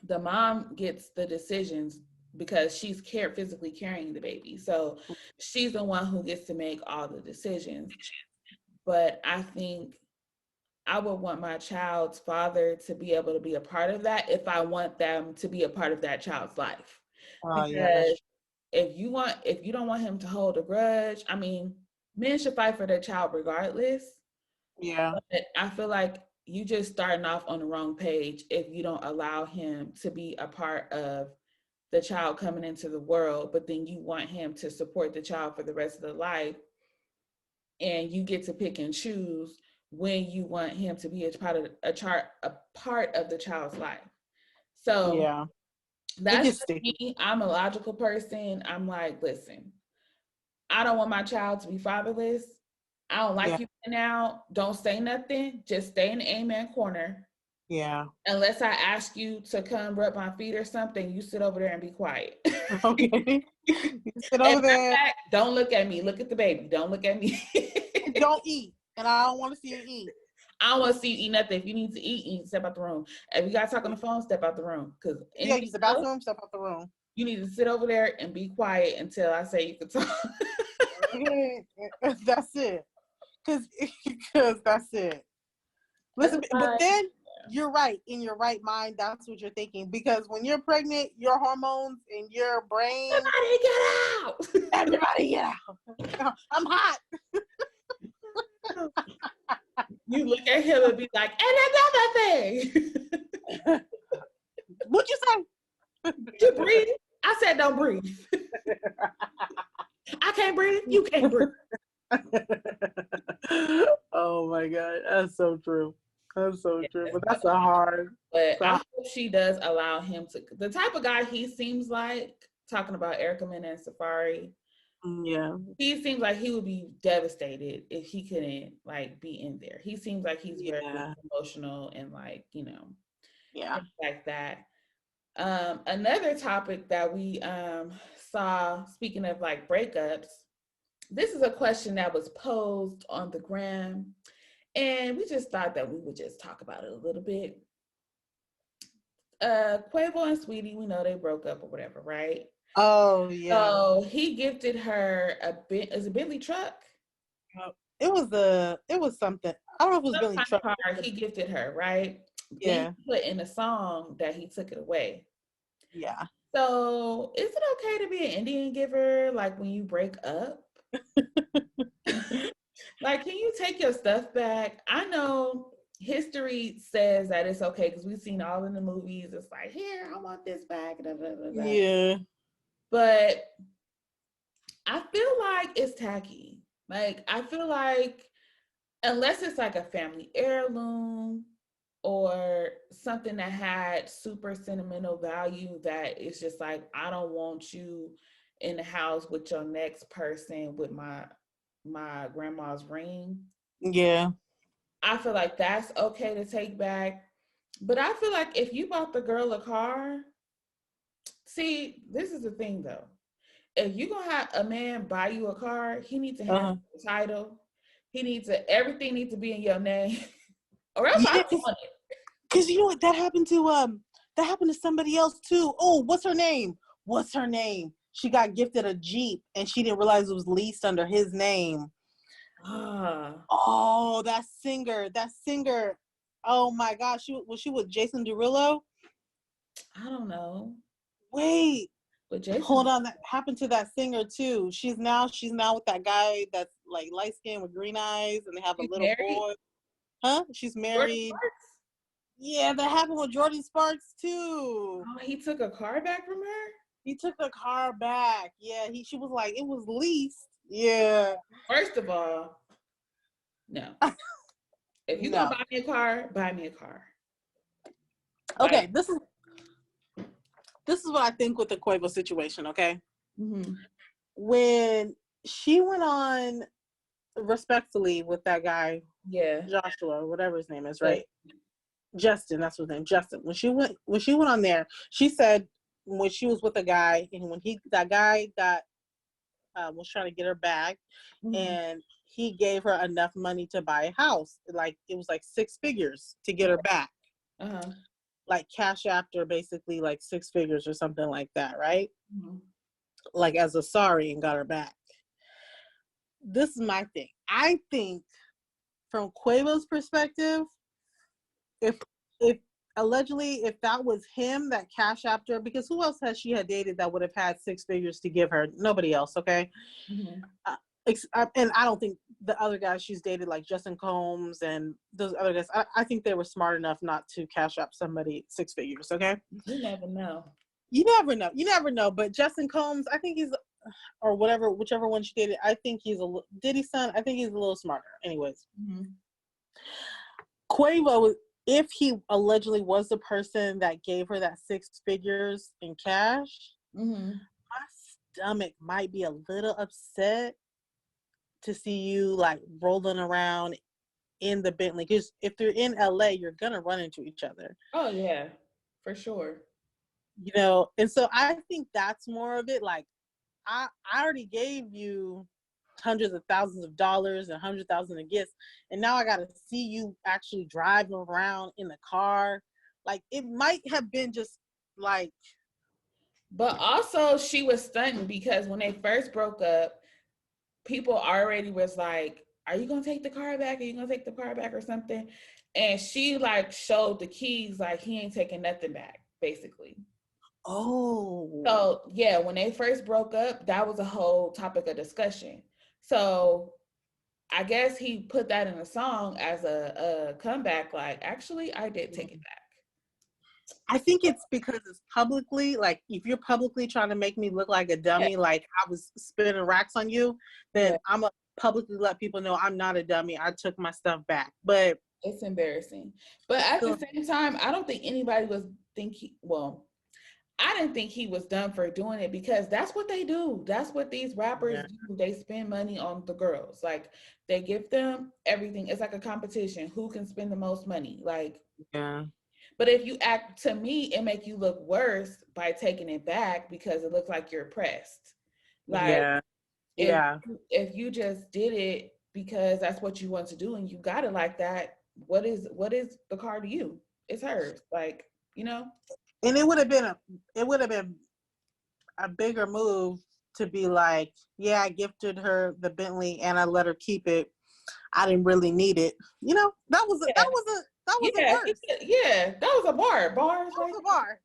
Speaker 1: the mom gets the decisions because she's physically carrying the baby. So she's the one who gets to make all the decisions. But I think I would want my child's father to be able to be a part of that if I want them to be a part of that child's life.
Speaker 2: Oh yeah, that's
Speaker 1: Because if you don't want him to hold a grudge, I mean, men should fight for their child regardless.
Speaker 2: yeah.
Speaker 1: But I feel like you just starting off on the wrong page if you don't allow him to be a part of the child coming into the world, but then you want him to support the child for the rest of the life, and you get to pick and choose when you want him to be a part of the child's life. So
Speaker 2: Yeah. It
Speaker 1: that's
Speaker 2: gets
Speaker 1: just
Speaker 2: sticky.
Speaker 1: me. I'm a logical person. I'm like, listen, I don't want my child to be fatherless. I don't
Speaker 2: Yeah.
Speaker 1: like you now. Don't say nothing. Just stay in the amen corner.
Speaker 2: Yeah.
Speaker 1: Unless I ask you to come rub my feet or something, you sit over there and be quiet.
Speaker 2: Okay. You sit
Speaker 1: And
Speaker 2: over there
Speaker 1: don't look at me. Look at the baby. Don't look at me.
Speaker 2: and don't eat. And I don't want to see you eat.
Speaker 1: I don't want to see you eat nothing. If you need to eat, step out the room. If you got to talk on the phone, step out the room. Because
Speaker 2: Yeah,
Speaker 1: anything
Speaker 2: use the
Speaker 1: else,
Speaker 2: bathroom, step out the room.
Speaker 1: you need to sit over there and be quiet until I say you can talk.
Speaker 2: Okay. That's it. Cause that's it. Listen, but
Speaker 1: Otherwise,
Speaker 2: then you're right. In your right mind, that's what you're thinking. Because when you're pregnant, your hormones in your brain,
Speaker 1: somebody get out.
Speaker 2: everybody, yeah. I'm hot.
Speaker 1: You look at him and be like, and another thing.
Speaker 2: What'd you say?
Speaker 1: Did you breathe? I said don't breathe. I can't breathe. You can't breathe.
Speaker 2: Oh my God. That's so true. That's so true.
Speaker 1: Yes.
Speaker 2: But that's a hard.
Speaker 1: But I hope she does allow him to. The type of guy he seems like, talking about Erica Mena and Safari,
Speaker 2: Yeah.
Speaker 1: he seems like he would be devastated if he couldn't like be in there. He seems like he's very
Speaker 2: Yeah.
Speaker 1: emotional and like,
Speaker 2: Yeah.
Speaker 1: things like that. Another topic that we saw, speaking of like breakups, this is a question that was posed on the gram, and we just thought that we would just talk about it a little bit. Quavo and Sweetie, we know they broke up or whatever, right?
Speaker 2: Oh yeah.
Speaker 1: So he gifted her a Bentley truck.
Speaker 2: It was something. I don't know if it was
Speaker 1: Some
Speaker 2: Billy
Speaker 1: kind
Speaker 2: Truck.
Speaker 1: of car he gifted her, right?
Speaker 2: Yeah.
Speaker 1: Then he put in a song that he took it away.
Speaker 2: Yeah.
Speaker 1: So is it okay to be an Indian giver like when you break up? Like, can you take your stuff back? I know history says that it's okay because we've seen all in the movies. It's like, here, I want this back. Blah, blah, blah, blah.
Speaker 2: Yeah.
Speaker 1: But I feel like it's tacky. Like, I feel like unless it's like a family heirloom or something that had super sentimental value, that it's just like, I don't want you in the house with your next person with my grandma's ring.
Speaker 2: Yeah.
Speaker 1: I feel like that's okay to take back. But I feel like if you bought the girl a car, see, this is the thing though. If you're gonna have a man buy you a car, he needs to have the title. Everything needs to be in your name. Or else I
Speaker 2: Yeah.
Speaker 1: don't want it.
Speaker 2: Cause you know what, that happened to somebody else too. Oh, what's her name? What's her name? she got gifted a Jeep and she didn't realize it was leased under his name. Oh, that singer. Oh my gosh, was she with Jason Derulo?
Speaker 1: I don't know.
Speaker 2: Wait,
Speaker 1: But Jason,
Speaker 2: hold on. That happened to that singer too. She's now with that guy that's like light skinned with green eyes, and they have a little
Speaker 1: married?
Speaker 2: boy. Huh? She's married. Yeah, that happened with Jordan Sparks too.
Speaker 1: Oh, he took a car back from her?
Speaker 2: He took the car back. Yeah, she was like, it was leased. Yeah.
Speaker 1: First of all, no. If you're gonna buy me a car, buy me a car.
Speaker 2: Okay,
Speaker 1: like,
Speaker 2: this is what I think with the Quavo situation, okay?
Speaker 1: Mm-hmm.
Speaker 2: When she went on Respectfully with that guy, Joshua, whatever his name is, right? Justin, that's his name, Justin. When she went on there, she said when she was with a guy, and when that guy got was trying to get her back, and he gave her enough money to buy a house, like it was like 6 figures to get her back. Like cash after, basically like 6 figures or something like that, right? Like as a sorry, and got her back. This is my thing. I think from Quavo's perspective, if allegedly if that was him that cash after, because who else has she had dated that would have had 6 figures to give her? Nobody else, okay? And I don't think the other guys she's dated, like Justin Combs and those other guys, I think they were smart enough not to cash up somebody 6 figures, okay?
Speaker 1: You never know.
Speaker 2: You never know. But Justin Combs, I think he's, or whichever one she dated, I think he's Diddy's son. I think he's a little smarter. Anyways, Quavo, if he allegedly was the person that gave her that 6 figures in cash, my stomach might be a little upset to see you like rolling around in the Bentley. Because if you're in LA, you're gonna run into each other.
Speaker 1: Oh yeah, for sure.
Speaker 2: You know, and so I think that's more of it. Like, I already gave you hundreds of thousands of dollars and 100,000 of gifts, and now I gotta see you actually driving around in the car. Like, it might have been just like.
Speaker 1: But also, she was stunting because when they first broke up, people already was like, "Are you gonna take the car back? Are you gonna take the car back or something?" And she like showed the keys, like he ain't taking nothing back, basically.
Speaker 2: Oh.
Speaker 1: So yeah, when they first broke up, that was a whole topic of discussion. So I guess he put that in a song as a comeback, like, actually, I did take it back.
Speaker 2: I think it's because it's publicly, like, if you're publicly trying to make me look like a dummy, like I was spinning racks on you, then I'm going to publicly let people know I'm not a dummy. I took my stuff back. But
Speaker 1: it's embarrassing. But at the same time, I don't think anybody was I didn't think he was done for doing it, because that's what they do. That's what these rappers do. They spend money on the girls. Like, they give them everything. It's like a competition. Who can spend the most money? Like, but if you act, to me, it make you look worse by taking it back because it looks like you're pressed. Like, if you just did it because that's what you want to do and you got it like that, what is the car to you? It's hers. Like, you know?
Speaker 2: And it would have been a bigger move to be like, yeah, I gifted her the Bentley and I let her keep it. I didn't really need it. You know, that was a verse.
Speaker 1: Yeah, that was a bar. Bars,
Speaker 2: that was a bar.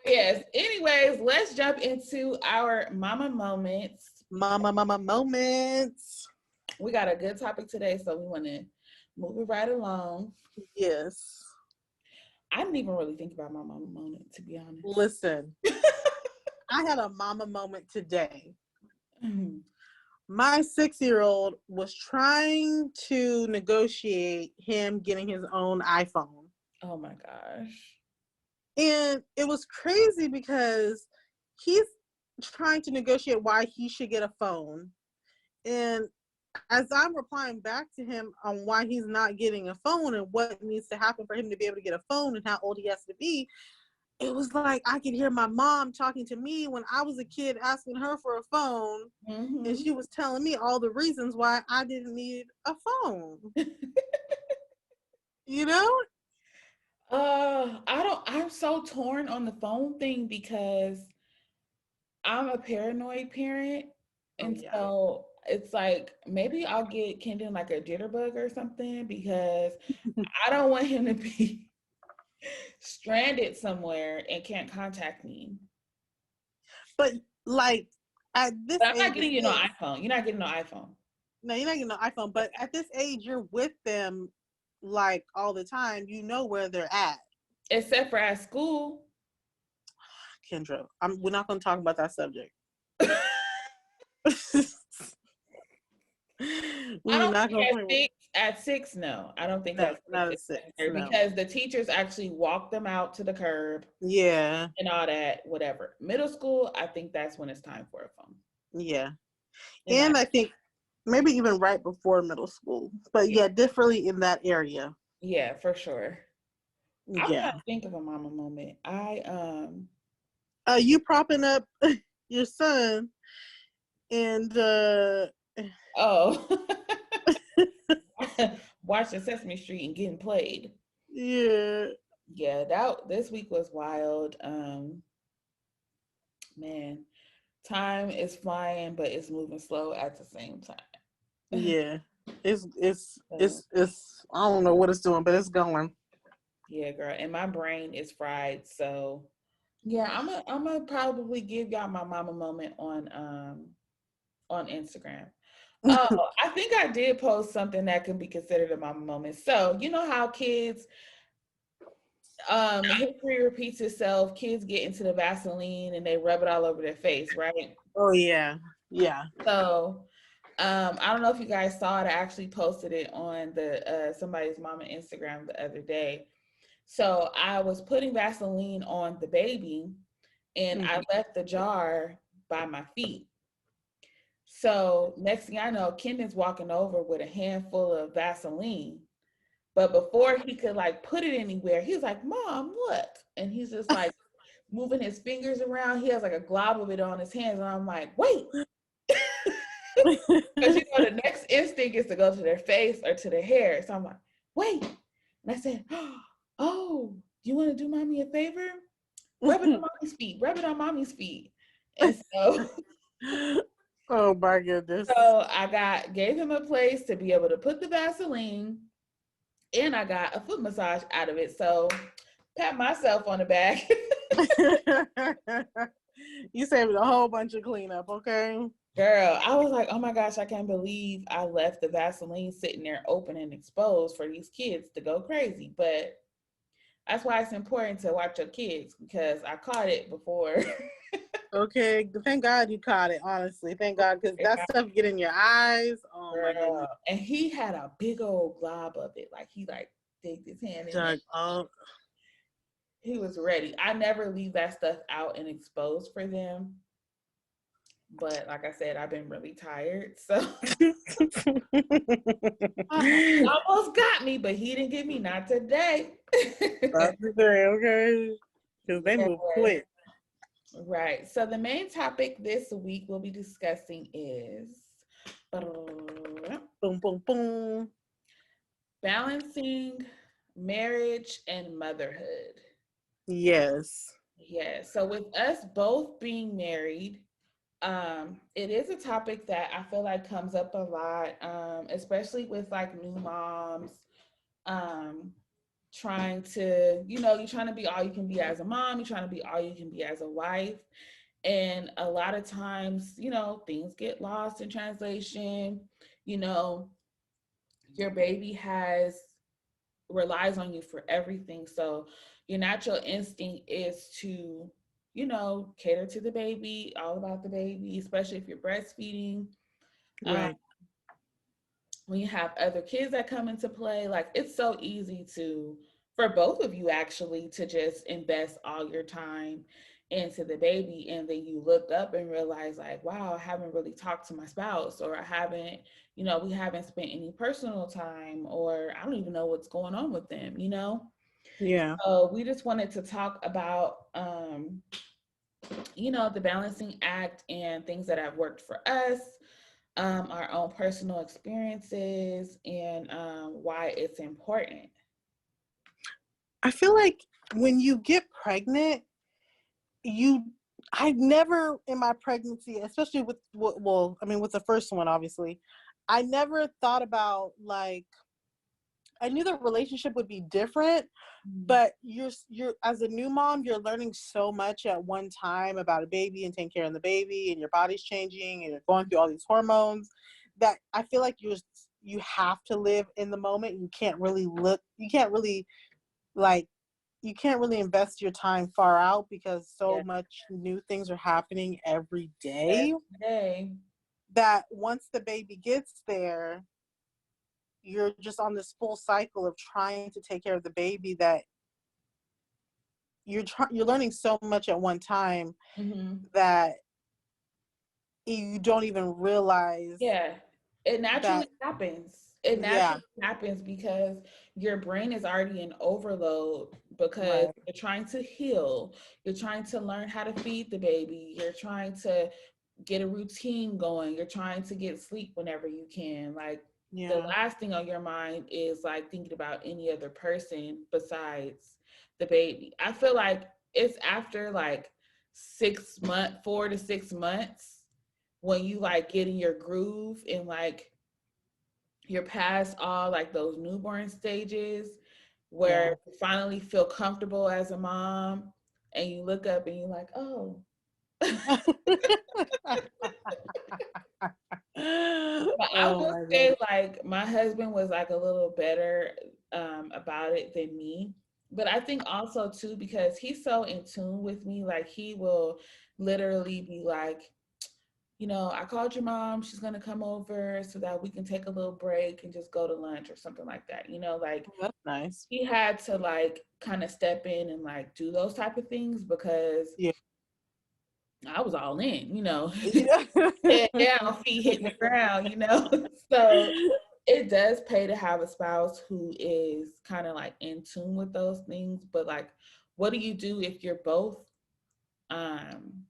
Speaker 1: Yes. Anyways, let's jump into our mama moments.
Speaker 2: Mama moments.
Speaker 1: We got a good topic today, so we want to move it right along.
Speaker 2: Yes.
Speaker 1: I didn't even really think about my mama moment, to be honest.
Speaker 2: Listen, I had a mama moment today. My 6-year-old was trying to negotiate him getting his own iPhone.
Speaker 1: Oh my gosh.
Speaker 2: And it was crazy because he's trying to negotiate why he should get a phone. And as I'm replying back to him on why he's not getting a phone and what needs to happen for him to be able to get a phone and how old he has to be, it was like I could hear my mom talking to me when I was a kid, asking her for a phone, and she was telling me all the reasons why I didn't need a phone. You know?
Speaker 1: I I'm so torn on the phone thing because I'm a paranoid parent.
Speaker 2: Oh
Speaker 1: And
Speaker 2: yeah.
Speaker 1: so it's like maybe I'll get Kendon like a jitterbug or something because I don't want him to be stranded somewhere and can't contact me.
Speaker 2: But like at this
Speaker 1: But I'm not
Speaker 2: age of
Speaker 1: getting you no
Speaker 2: 6,
Speaker 1: iPhone. You're not getting no iPhone.
Speaker 2: no, you're not getting an iPhone. But at this age, you're with them like all the time. You know where they're at.
Speaker 1: Except for at school.
Speaker 2: Kendra, we're not going to talk about that subject.
Speaker 1: I
Speaker 2: We're
Speaker 1: don't
Speaker 2: not
Speaker 1: think
Speaker 2: going to
Speaker 1: at
Speaker 2: talk about.
Speaker 1: six, at six, no. I don't think
Speaker 2: No,
Speaker 1: at six
Speaker 2: not a
Speaker 1: is
Speaker 2: 6.
Speaker 1: necessary
Speaker 2: No.
Speaker 1: because the teachers actually walk them out to the curb
Speaker 2: Yeah.
Speaker 1: and all that, whatever. Middle school, I think that's when it's time for a phone.
Speaker 2: Yeah.
Speaker 1: In my
Speaker 2: And I think maybe even right before middle school. But yeah, definitely in that area.
Speaker 1: yeah, for sure. I'm trying
Speaker 2: Yeah.
Speaker 1: to think of a mama moment.
Speaker 2: You propping up your son and
Speaker 1: Oh, watching Sesame Street and getting played.
Speaker 2: yeah.
Speaker 1: Yeah, that this week was wild. Man, time is flying, but it's moving slow at the same time.
Speaker 2: Yeah. It's
Speaker 1: So,
Speaker 2: it's it's I don't know what it's doing, but it's going.
Speaker 1: yeah, girl, and my brain is fried. So yeah, I'm gonna probably give y'all my mama moment on Instagram. Oh, I think I did post something that can be considered a mama moment. So you know how kids history repeats itself, kids get into the Vaseline and they rub it all over their face, right?
Speaker 2: Oh yeah. Yeah.
Speaker 1: So I don't know if you guys saw it. I actually posted it on the somebody's mama Instagram the other day. So I was putting Vaseline on the baby and I
Speaker 2: Mhm.
Speaker 1: left the jar by my feet. So next thing I know, Kendon's walking over with a handful of Vaseline. But before he could like put it anywhere, he was like, "Mom, look!" And he's just like moving his fingers around. He has like a glob of it on his hands, and I'm like, "Wait!" Because you know the next instinct is to go to their face or to their hair. So I'm like, "Wait!" And I said, "Oh, you want to do mommy a favor? Rub it on mommy's feet. Rub it on mommy's feet." And so
Speaker 2: Oh my goodness.
Speaker 1: so gave him a place to be able to put the Vaseline, and I got a foot massage out of it. So pat myself on the back.
Speaker 2: You saved a whole bunch of cleanup, okay?
Speaker 1: Girl, I was like, oh my gosh, I can't believe I left the Vaseline sitting there open and exposed for these kids to go crazy. But that's why it's important to watch your kids because I caught it before.
Speaker 2: Okay, thank God you caught it, honestly. Thank God, because that stuff get in your eyes. Oh my goodness.
Speaker 1: Girl. And he had a big old glob of it. Like he like digged his hand in there.
Speaker 2: Doug, oh,
Speaker 1: He was ready. I never leave that stuff out and exposed for them. But like I said, I've been really tired. So he almost got me, but he didn't get me. Not today.
Speaker 2: not today, okay? Because they
Speaker 1: Yes.
Speaker 2: move quick.
Speaker 1: Right. So the main topic this week we'll be discussing is
Speaker 2: Boom, boom, boom.
Speaker 1: balancing marriage and motherhood.
Speaker 2: Yes.
Speaker 1: Yeah. So with us both being married, it is a topic that I feel like comes up a lot, especially with like new moms, um, trying to, you're trying to be all you can be as a mom, you're trying to be all you can be as a wife. And a lot of times, things get lost in translation. You know, your baby relies on you for everything. So your natural instinct is to, cater to the baby, all about the baby, especially if you're breastfeeding. Um,
Speaker 2: Right.
Speaker 1: when you have other kids that come into play, like it's so easy for both of you actually to just invest all your time into the baby, and then you look up and realize like, wow, I haven't really talked to my spouse, or I haven't, we haven't spent any personal time, or I don't even know what's going on with them.
Speaker 2: Yeah.
Speaker 1: So we just wanted to talk about the balancing act and things that have worked for us, our own personal experiences, and why it's important.
Speaker 2: I feel like when you get pregnant, you I never in my pregnancy, especially with well, I mean with the first one obviously, I never thought about like I knew the relationship would be different,
Speaker 1: Mm.
Speaker 2: but you're as a new mom, you're learning so much at one time about a baby and taking care of the baby, and your body's changing and you're going through all these hormones that I feel like you have to live in the moment. You can't really like you can't really invest your time far out because so
Speaker 1: Yeah,
Speaker 2: much new things are happening every day
Speaker 1: every day.
Speaker 2: that once the baby gets there, you're just on this full cycle of trying to take care of the baby that you're learning so much at one time
Speaker 1: Hmm.
Speaker 2: that you don't even realize
Speaker 1: Yeah, it
Speaker 2: that.
Speaker 1: naturally happens. It
Speaker 2: Yeah,
Speaker 1: naturally happens because your brain is already in overload because
Speaker 2: right.
Speaker 1: you're trying to heal, you're trying to learn how to feed the baby, you're trying to get a routine going, you're trying to get sleep whenever you can. Like the
Speaker 2: Yeah,
Speaker 1: last thing on your mind is like thinking about any other person besides the baby. I feel like it's after like 6 months, 4 to 6 months when you like get in your groove and like you're past all like those newborn stages where
Speaker 2: yeah.
Speaker 1: you finally feel comfortable as a mom and you look up and you're like, oh. But I
Speaker 2: Oh
Speaker 1: will
Speaker 2: my
Speaker 1: say,
Speaker 2: god.
Speaker 1: like, my husband was like a little better about it than me. But I think also too because he's so in tune with me, like he will literally be like, I called your mom. She's gonna come over so that we can take a little break and just go to lunch or something like that. Like
Speaker 2: That's nice.
Speaker 1: he had to like kind of step in and like do those type of things because
Speaker 2: Yeah.
Speaker 1: I was all in,
Speaker 2: Yeah.
Speaker 1: head down, feet hitting the ground. So it does pay to have a spouse who is kind of like in tune with those things. But like, what do you do if you're both um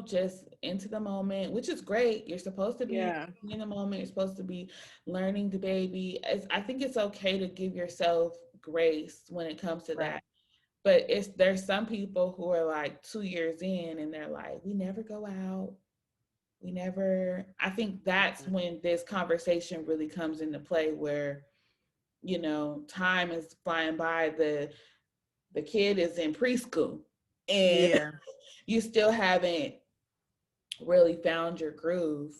Speaker 1: just into the moment, which is great. You're supposed to be
Speaker 2: Yeah.
Speaker 1: in the moment. You're supposed to be learning the baby. I think it's okay to give yourself grace when it comes to
Speaker 2: Right.
Speaker 1: that. But there's some people who are like 2 years in and they're like, we never go out. We never. I think that's when this conversation really comes into play where, time is flying by. The kid is in preschool and
Speaker 2: Yeah.
Speaker 1: you still haven't really found your groove.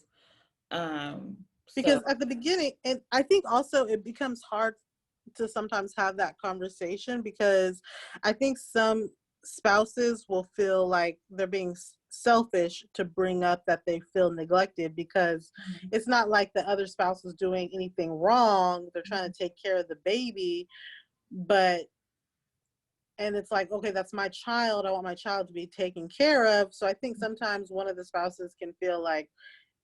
Speaker 1: Um, so
Speaker 2: Because at the beginning, and I think also it becomes hard to sometimes have that conversation because I think some spouses will feel like they're being selfish to bring up that they feel neglected because it's not like the other spouse is doing anything wrong. They're trying to take care of the baby, but and it's like, okay, that's my child. I want my child to be taken care of. So I think sometimes one of the spouses can feel like,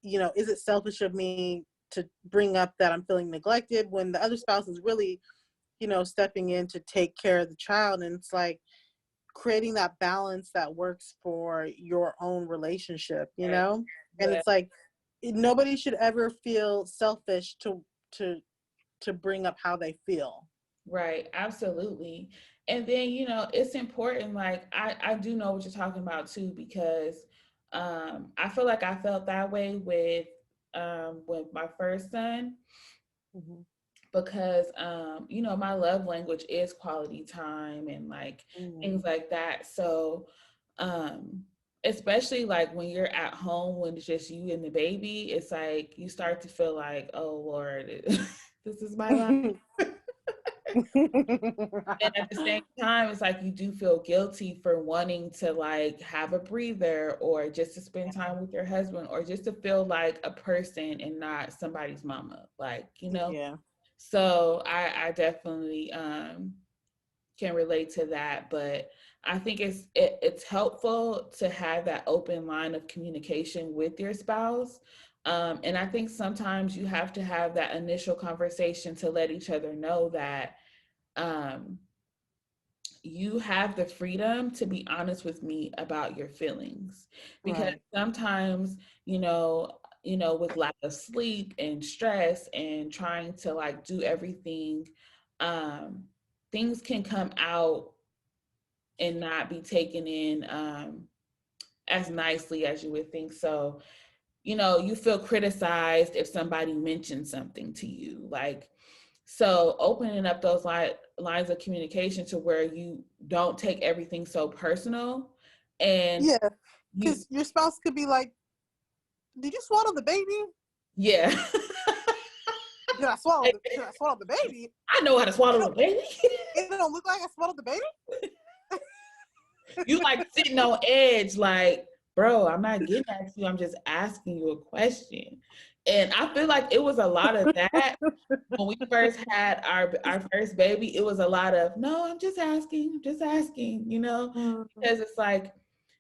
Speaker 2: is it selfish of me to bring up that I'm feeling neglected when the other spouse is really, stepping in to take care of the child? And it's like creating that balance that works for your own relationship,
Speaker 1: right,
Speaker 2: And
Speaker 1: yeah,
Speaker 2: it's like nobody should ever feel selfish to to bring up how they feel.
Speaker 1: right, absolutely. And then it's important. Like I do know what you're talking about too because I feel like I felt that way with my first son
Speaker 2: Mm-hmm.
Speaker 1: because my love language is quality time and like things
Speaker 2: Mm-hmm.
Speaker 1: like that. So um especially like when you're at home when it's just you and the baby, it's like you start to feel like, oh Lord, this is my life. And at the same time, it's like you do feel guilty for wanting to like have a breather or just to spend time with your husband or just to feel like a person and not somebody's mama,
Speaker 2: Yeah,
Speaker 1: so I definitely can relate to that, but I think it's helpful to have that open line of communication with your spouse. And I think sometimes you have to have that initial conversation to let each other know that um, you have the freedom to be honest with me about your feelings because
Speaker 2: right.
Speaker 1: sometimes with lack of sleep and stress and trying to like do everything um things can come out and not be taken in as nicely as you would think. So, you feel criticized if somebody mentions something to you. Like, so opening up those lines of communication to where you don't take everything so personal, and
Speaker 2: Yeah,
Speaker 1: you,
Speaker 2: because your spouse could be like, "Did you swallow the baby?
Speaker 1: yeah.
Speaker 2: Did I swallow the baby?
Speaker 1: I know how to
Speaker 2: It
Speaker 1: swallow the
Speaker 2: don't,
Speaker 1: baby.
Speaker 2: it don't look like I swallowed the baby."
Speaker 1: You like sitting on edge, like, bro, I'm not getting at you. I'm just asking you a question. And I feel like it was a lot of that when we first had our first baby. It was a lot of, no, I'm just asking, because it's like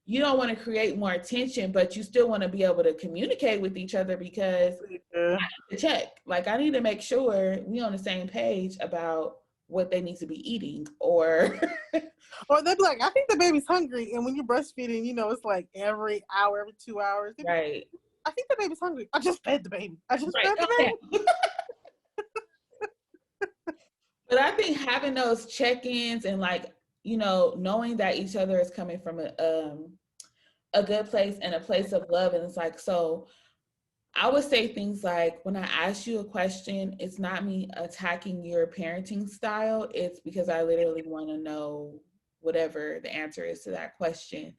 Speaker 1: you don't want to create more tension, but you still want to be able to communicate with each other because
Speaker 2: Yeah.
Speaker 1: to check. Like, I need to make sure we on the same page about what they need to be eating, or
Speaker 2: Or they'd be like, "I think the baby's hungry," and when you're breastfeeding, it's like every hour, every 2 hours.
Speaker 1: right,
Speaker 2: "I think the baby's hungry. I just fed the baby. I just
Speaker 1: right,
Speaker 2: fed the
Speaker 1: calm
Speaker 2: baby."
Speaker 1: down. But I think having those check-ins and, like, knowing that each other is coming from a good place and a place of love, and it's like, so I would say things like, when I ask you a question, it's not me attacking your parenting style. It's because I literally want to know whatever the answer is to that question.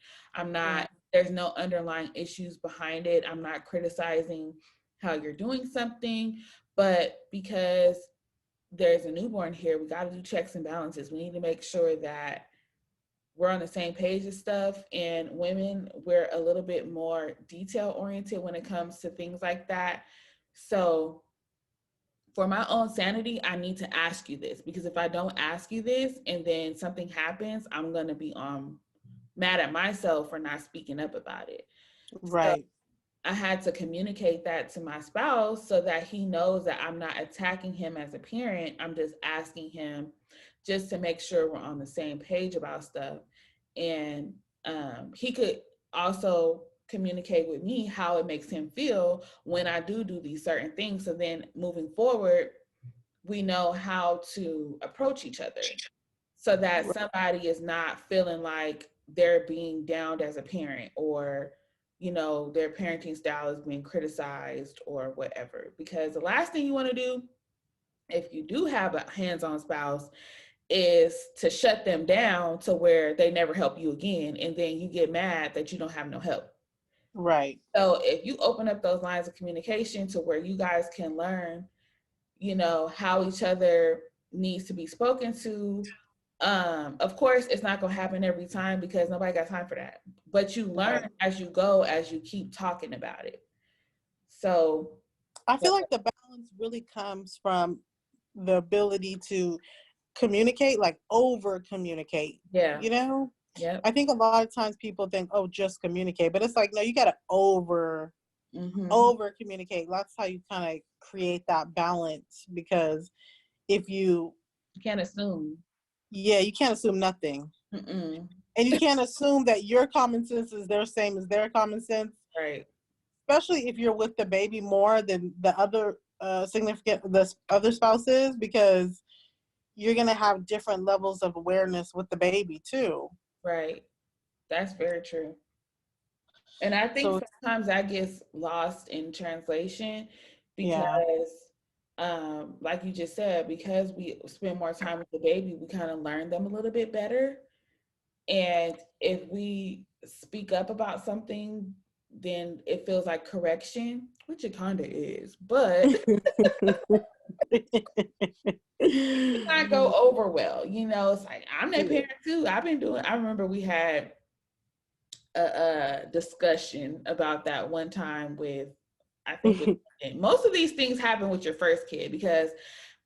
Speaker 1: There's no underlying issues behind it. I'm not criticizing how you're doing something, but because there's a newborn here, we got to do checks and balances. We need to make sure that we're on the same page of stuff. And women, we're a little bit more detail oriented when it comes to things like that. So for my own sanity, I need to ask you this, because if I don't ask you this and then something happens, I'm going to be mad at myself for not speaking up about it. So
Speaker 2: Right.
Speaker 1: I had to communicate that to my spouse so that he knows that I'm not attacking him as a parent. I'm just asking him just to make sure we're on the same page about stuff. And he could also communicate with me how it makes him feel when I do these certain things. So then moving forward, we know how to approach each other so that somebody is not feeling like they're being downed as a parent, or their parenting style is being criticized or whatever. Because the last thing you want to do if you do have a hands-on spouse is to shut them down to where they never help you again, and then you get mad that you don't have no help.
Speaker 2: Right.
Speaker 1: So if you open up those lines of communication to where you guys can learn how each other needs to be spoken to. Of course, it's not going to happen every time because nobody got time for that. But you learn as you go, as you keep talking about it. So
Speaker 2: I feel like the balance really comes from the ability to communicate, like over communicate.
Speaker 1: yeah, yep.
Speaker 2: I think a lot of times people think, "Oh, just communicate," but it's like, no, you got to over
Speaker 1: Mm-hmm.
Speaker 2: communicate. That's how you kind of create that balance, because if you
Speaker 1: You can't assume.
Speaker 2: you can't assume nothing.
Speaker 1: Mm-mm.
Speaker 2: And you can't assume that your common sense is their same as their common sense,
Speaker 1: Right.
Speaker 2: especially if you're with the baby more than the other the other spouses, because you're going to have different levels of awareness with the baby too.
Speaker 1: Right. That's very true. And I think
Speaker 2: So
Speaker 1: sometimes that gets lost in translation
Speaker 2: yeah.
Speaker 1: because, like you just said, because we spend more time with the baby, we kind of learn them a little bit better. And if we speak up about something, then it feels like correction, which it kind of is, but it not go over well. It's like, I'm their parent too. I remember we had a discussion about that one time with, I think most of these things happen with your first kid, because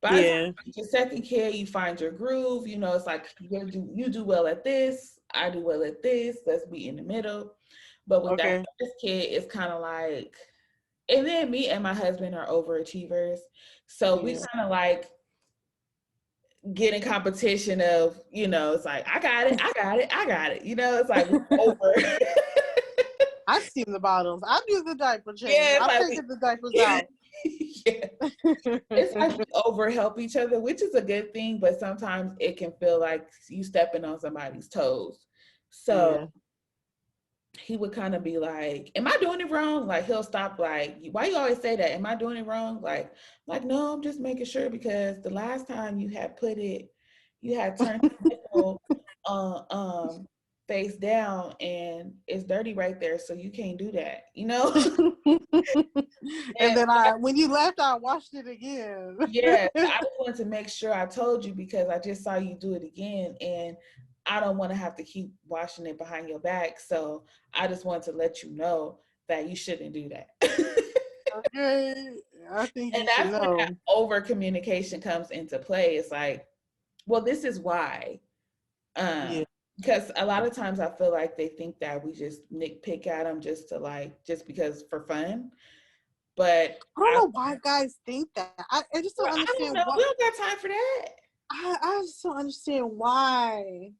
Speaker 1: by the time
Speaker 2: Yeah.
Speaker 1: you get your second kid, you find your groove. It's like you do well at this, I do well at this. Let's be in the middle. But with that
Speaker 2: Okay.
Speaker 1: first kid, it's kind of like, and then me and my husband are overachievers, so we
Speaker 2: Yeah.
Speaker 1: kind of like get in competition of, it's like, I got it, I got it, I got it. It's like we're over.
Speaker 2: I steam the bottles. I do the diaper change.
Speaker 1: Yeah, it's
Speaker 2: I'm
Speaker 1: like
Speaker 2: taking the diapers out.
Speaker 1: Yeah. It's like we over help each other, which is a good thing, but sometimes it can feel like you stepping on somebody's toes. So
Speaker 2: Yeah.
Speaker 1: he would kind of be like, "Am I doing it wrong?" Like he'll stop, like, "Why you always say that? Am I doing it wrong?" Like, no, I'm just making sure because the last time you had put it, you had turned the nipple face down and it's dirty right there, so you can't do that, you know?
Speaker 2: And
Speaker 1: And
Speaker 2: then when you left, I watched it again.
Speaker 1: yeah, I just wanted to make sure I told you because I just saw you do it again and I don't want to have to keep washing it behind your back. So I just wanted to let you know that you shouldn't do that.
Speaker 2: Okay, I think
Speaker 1: And
Speaker 2: you should
Speaker 1: that's when that
Speaker 2: know.
Speaker 1: over communication comes into play. It's like, well, this is why.
Speaker 2: Yeah.
Speaker 1: Because a lot of times I feel like they think that we just nitpick at them just to like, just because for fun. But
Speaker 2: I don't
Speaker 1: I,
Speaker 2: know why guys think that. I just don't
Speaker 1: I don't
Speaker 2: understand
Speaker 1: know.
Speaker 2: what.
Speaker 1: We don't got time for that.
Speaker 2: I just don't understand why.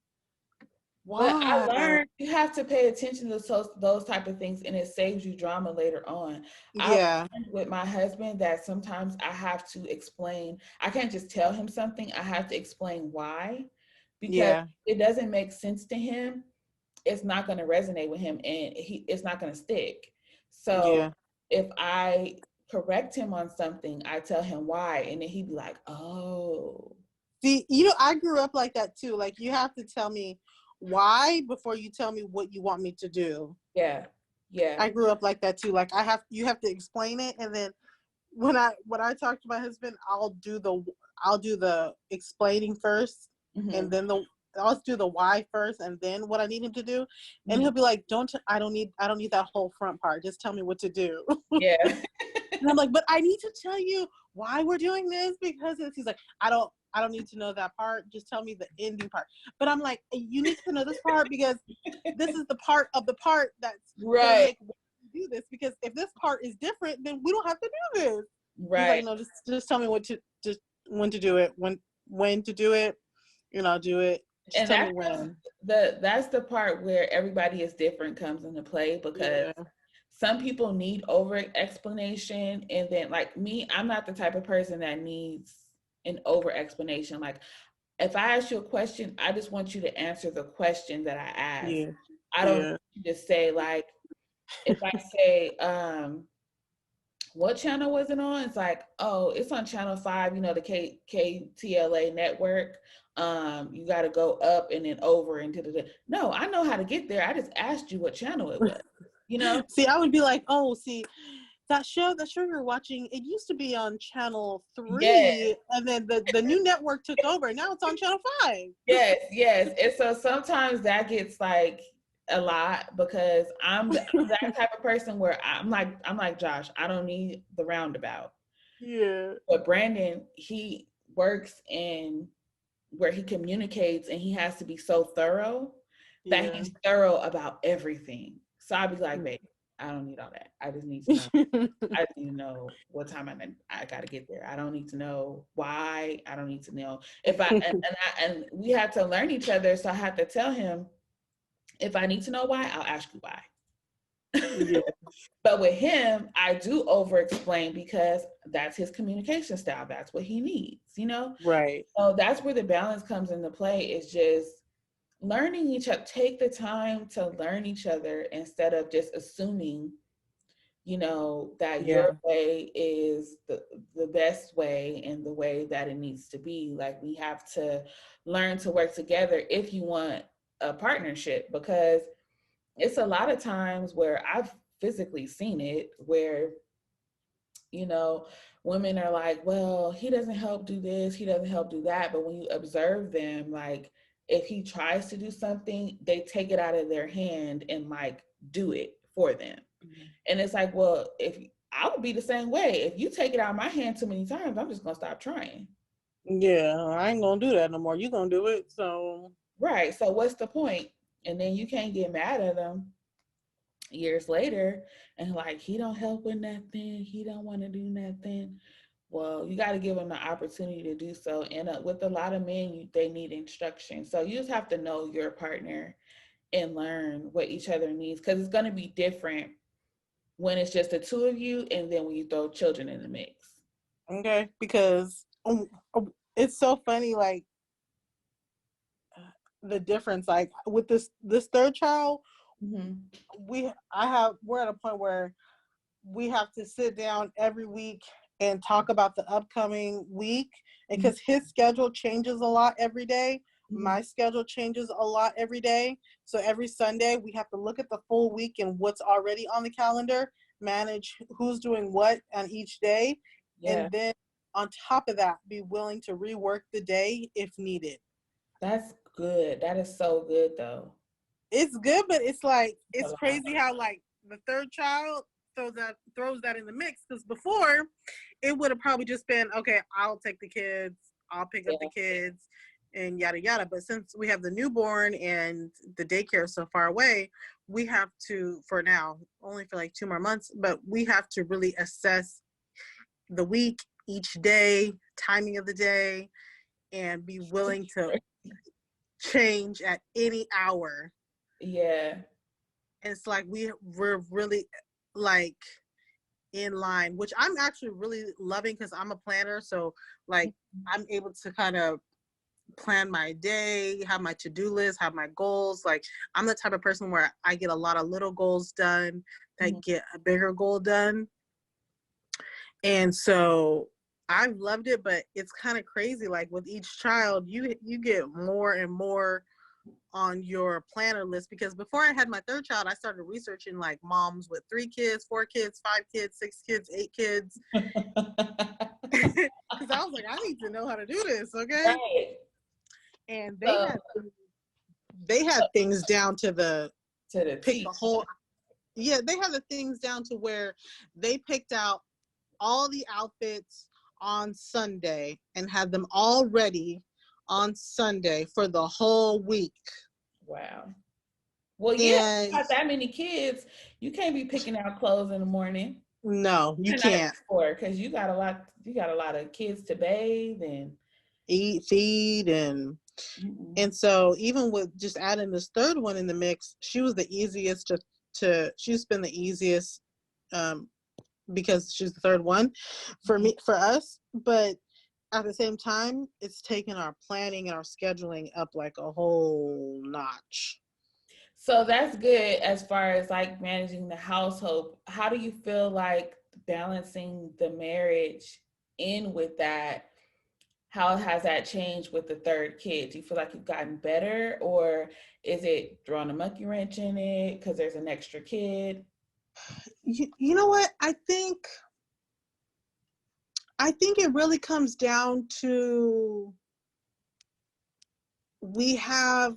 Speaker 1: But I
Speaker 2: Why?
Speaker 1: learned you have to pay attention to those type of things, and it saves you drama later on. I
Speaker 2: Yeah.
Speaker 1: learned with my husband that sometimes I have to explain. I can't just tell him something. I have to explain why, because
Speaker 2: Yeah.
Speaker 1: it doesn't make sense to him. It's not going to resonate with him, and it's not going to stick. So
Speaker 2: Yeah.
Speaker 1: if I correct him on something, I tell him why, and then he'd be like, "Oh,
Speaker 2: See, I grew up like that too. Like you have to tell me why before you tell me what you want me to do.
Speaker 1: yeah, yeah."
Speaker 2: I grew up like that too. Like you have to explain it, and then when I talk to my husband, I'll do the explaining first, and
Speaker 1: Hmm.
Speaker 2: then I'll do the why first, and then what I need him to do, and he'll
Speaker 1: Hmm.
Speaker 2: be like, I don't need that whole front part. Just tell me what to do."
Speaker 1: Yeah.
Speaker 2: And I'm like, "But I need to tell you why we're doing this because it's." He's like, I don't need to know that part. Just tell me the ending part." But I'm like, "You need to know this part because this is the part of the part that's gonna
Speaker 1: Right,
Speaker 2: make do this. Because if this part is different, then we don't have to do this." He's like,
Speaker 1: right.
Speaker 2: "No, just tell me just when to do it, when to do it, and I'll do it. Just
Speaker 1: And
Speaker 2: tell me when."
Speaker 1: that's the part where everybody is different comes into play because
Speaker 2: Yeah,
Speaker 1: some people need over explanation, and then like me, I'm not the type of person that needs an over explanation. Like if I ask you a question, I just want you to answer the question that I asked.
Speaker 2: yeah,
Speaker 1: I don't
Speaker 2: yeah,
Speaker 1: need you to say like if I say what channel was it on? It's like, oh, it's on channel 5, you know, the KTLA network. You got to go up and then over and no, I know how to get there. I just asked you what channel it was, you know?
Speaker 2: See, I would be like, "Oh, see, that show you're watching, it used to be on channel
Speaker 1: Yes,
Speaker 2: 3, and then the new network took over, and now it's on channel 5."
Speaker 1: yes, yes. And so sometimes that gets like a lot because I'm that type of person where I'm like Josh, I don't need the roundabout.
Speaker 2: Yeah,
Speaker 1: But Brandon, he works in where he communicates and he has to be so thorough that
Speaker 2: yeah.
Speaker 1: he's thorough about everything. So I'd be like, babe, I don't need all that. I just need to know. I just need to know what time I got to get there. I don't need to know why. I don't need to know if and we had to learn each other. So I had to tell him if I need to know why, I'll ask you why.
Speaker 2: Yeah,
Speaker 1: But with him, I do over explain because that's his communication style. That's what he needs, you know?
Speaker 2: right.
Speaker 1: So that's where the balance comes into play is just learning each other. Take the time to learn each other instead of just assuming, that your
Speaker 2: Yeah,
Speaker 1: way is the best way and the way that it needs to be. Like we have to learn to work together if you want a partnership because it's a lot of times where I've physically seen it where you know, women are like, well, he doesn't help do this, he doesn't help do that. But when you observe them, like, if he tries to do something, they take it out of their hand and like do it for them. And it's like, well, if I would be the same way. If you take it out of my hand too many times, I'm just gonna stop trying.
Speaker 2: yeah. I ain't gonna do that no more. You gonna do it, so
Speaker 1: Right. So what's the point? And then you can't get mad at them years later and like he don't help with nothing, he don't want to do nothing. Well, you got to give them the opportunity to do so. And with a lot of men, they need instruction. So you just have to know your partner and learn what each other needs because it's going to be different when it's just the two of you, and then when you throw children in the mix.
Speaker 2: Okay, because it's so funny, like the difference. Like with this third child,
Speaker 1: Mm-hmm.
Speaker 2: we're at a point where we have to sit down every week and talk about the upcoming week. And because his schedule changes a lot every day, my schedule changes a lot every day. So every Sunday, we have to look at the full week and what's already on the calendar, manage who's doing what on each day.
Speaker 1: Yeah,
Speaker 2: And then on top of that, be willing to rework the day if needed.
Speaker 1: that's good. That is so good, though.
Speaker 2: It's good, but it's like,
Speaker 1: A
Speaker 2: it's
Speaker 1: lot.
Speaker 2: crazy how like the third child throws that in the mix, because before it would have probably just been, okay, I'll take the kids, I'll pick up the kids, and yada yada. But since we have the newborn and the daycare is so far away, we have to, for now, only for like 2 more months, but we have to really assess the week, each day, timing of the day, and be willing to change at any hour.
Speaker 1: Yeah.
Speaker 2: And it's like we're really like in line, which I'm actually really loving, because I'm a planner. So like I'm able to kind of plan my day, have my to-do list, have my goals. Like I'm the type of person where I get a lot of little goals done that get a bigger goal done. And so I've loved it, but it's kind of crazy. Like with each child, you get more and more on your planner list, because before I had my third child, I started researching like moms with 3 kids, 4 kids, 5 kids, 6 kids, 8 kids. Because I was like, I need to know how to do this, okay?
Speaker 1: Right.
Speaker 2: And they had things down to the
Speaker 1: T.
Speaker 2: the whole. Yeah, they had the things down to where they picked out all the outfits on Sunday and had them all ready on Sunday for the whole week.
Speaker 1: Wow. Well, yeah,
Speaker 2: And
Speaker 1: not that many kids. You can't be picking out clothes in the morning.
Speaker 2: no, you
Speaker 1: You're not
Speaker 2: can't.
Speaker 1: because you got a lot. You got a lot of kids to bathe and
Speaker 2: Eat, feed, and so even with just adding this third one in the mix, she was the easiest to she's been the easiest, because she's the third one for us. But at the same time, it's taken our planning and our scheduling up like a whole notch.
Speaker 1: So that's good as far as like managing the household. How do you feel like balancing the marriage in with that? How has that changed with the third kid? Do you feel like you've gotten better, or is it throwing a monkey wrench in it because there's an extra kid?
Speaker 2: You know what? I think it really comes down to we have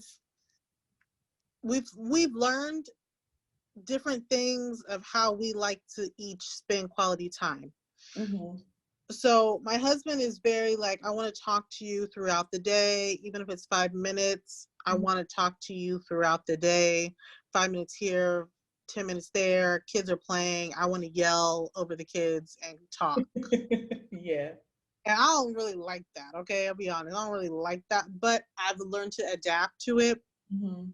Speaker 2: we've learned different things of how we like to each spend quality time.
Speaker 1: Mm-hmm.
Speaker 2: So my husband is very like, I want to talk to you throughout the day, even if it's 5 minutes. I want to talk to you throughout the day. 5 minutes here, 10 minutes there. Kids are playing. I want to yell over the kids and talk.
Speaker 1: Yeah.
Speaker 2: And I don't really like that. Okay, I'll be honest. I don't really like that, but I've learned to adapt to it.
Speaker 1: Mm-hmm.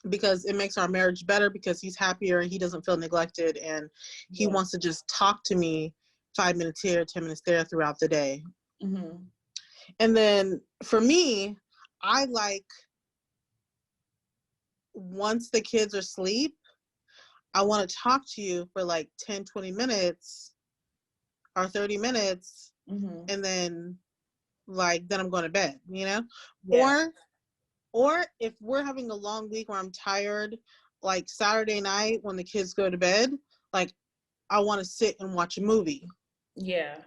Speaker 2: Because it makes our marriage better, because he's happier, he doesn't feel neglected, and he wants to just talk to me 5 minutes here, 10 minutes there throughout the day.
Speaker 1: Mm-hmm.
Speaker 2: And then for me, I like, once the kids are asleep, I want to talk to you for like 10, 20 minutes or 30 minutes.
Speaker 1: Mm-hmm.
Speaker 2: And then then I'm going to bed,
Speaker 1: Yeah.
Speaker 2: Or if we're having a long week where I'm tired, like Saturday night when the kids go to bed, like I want to sit and watch a movie.
Speaker 1: Yeah.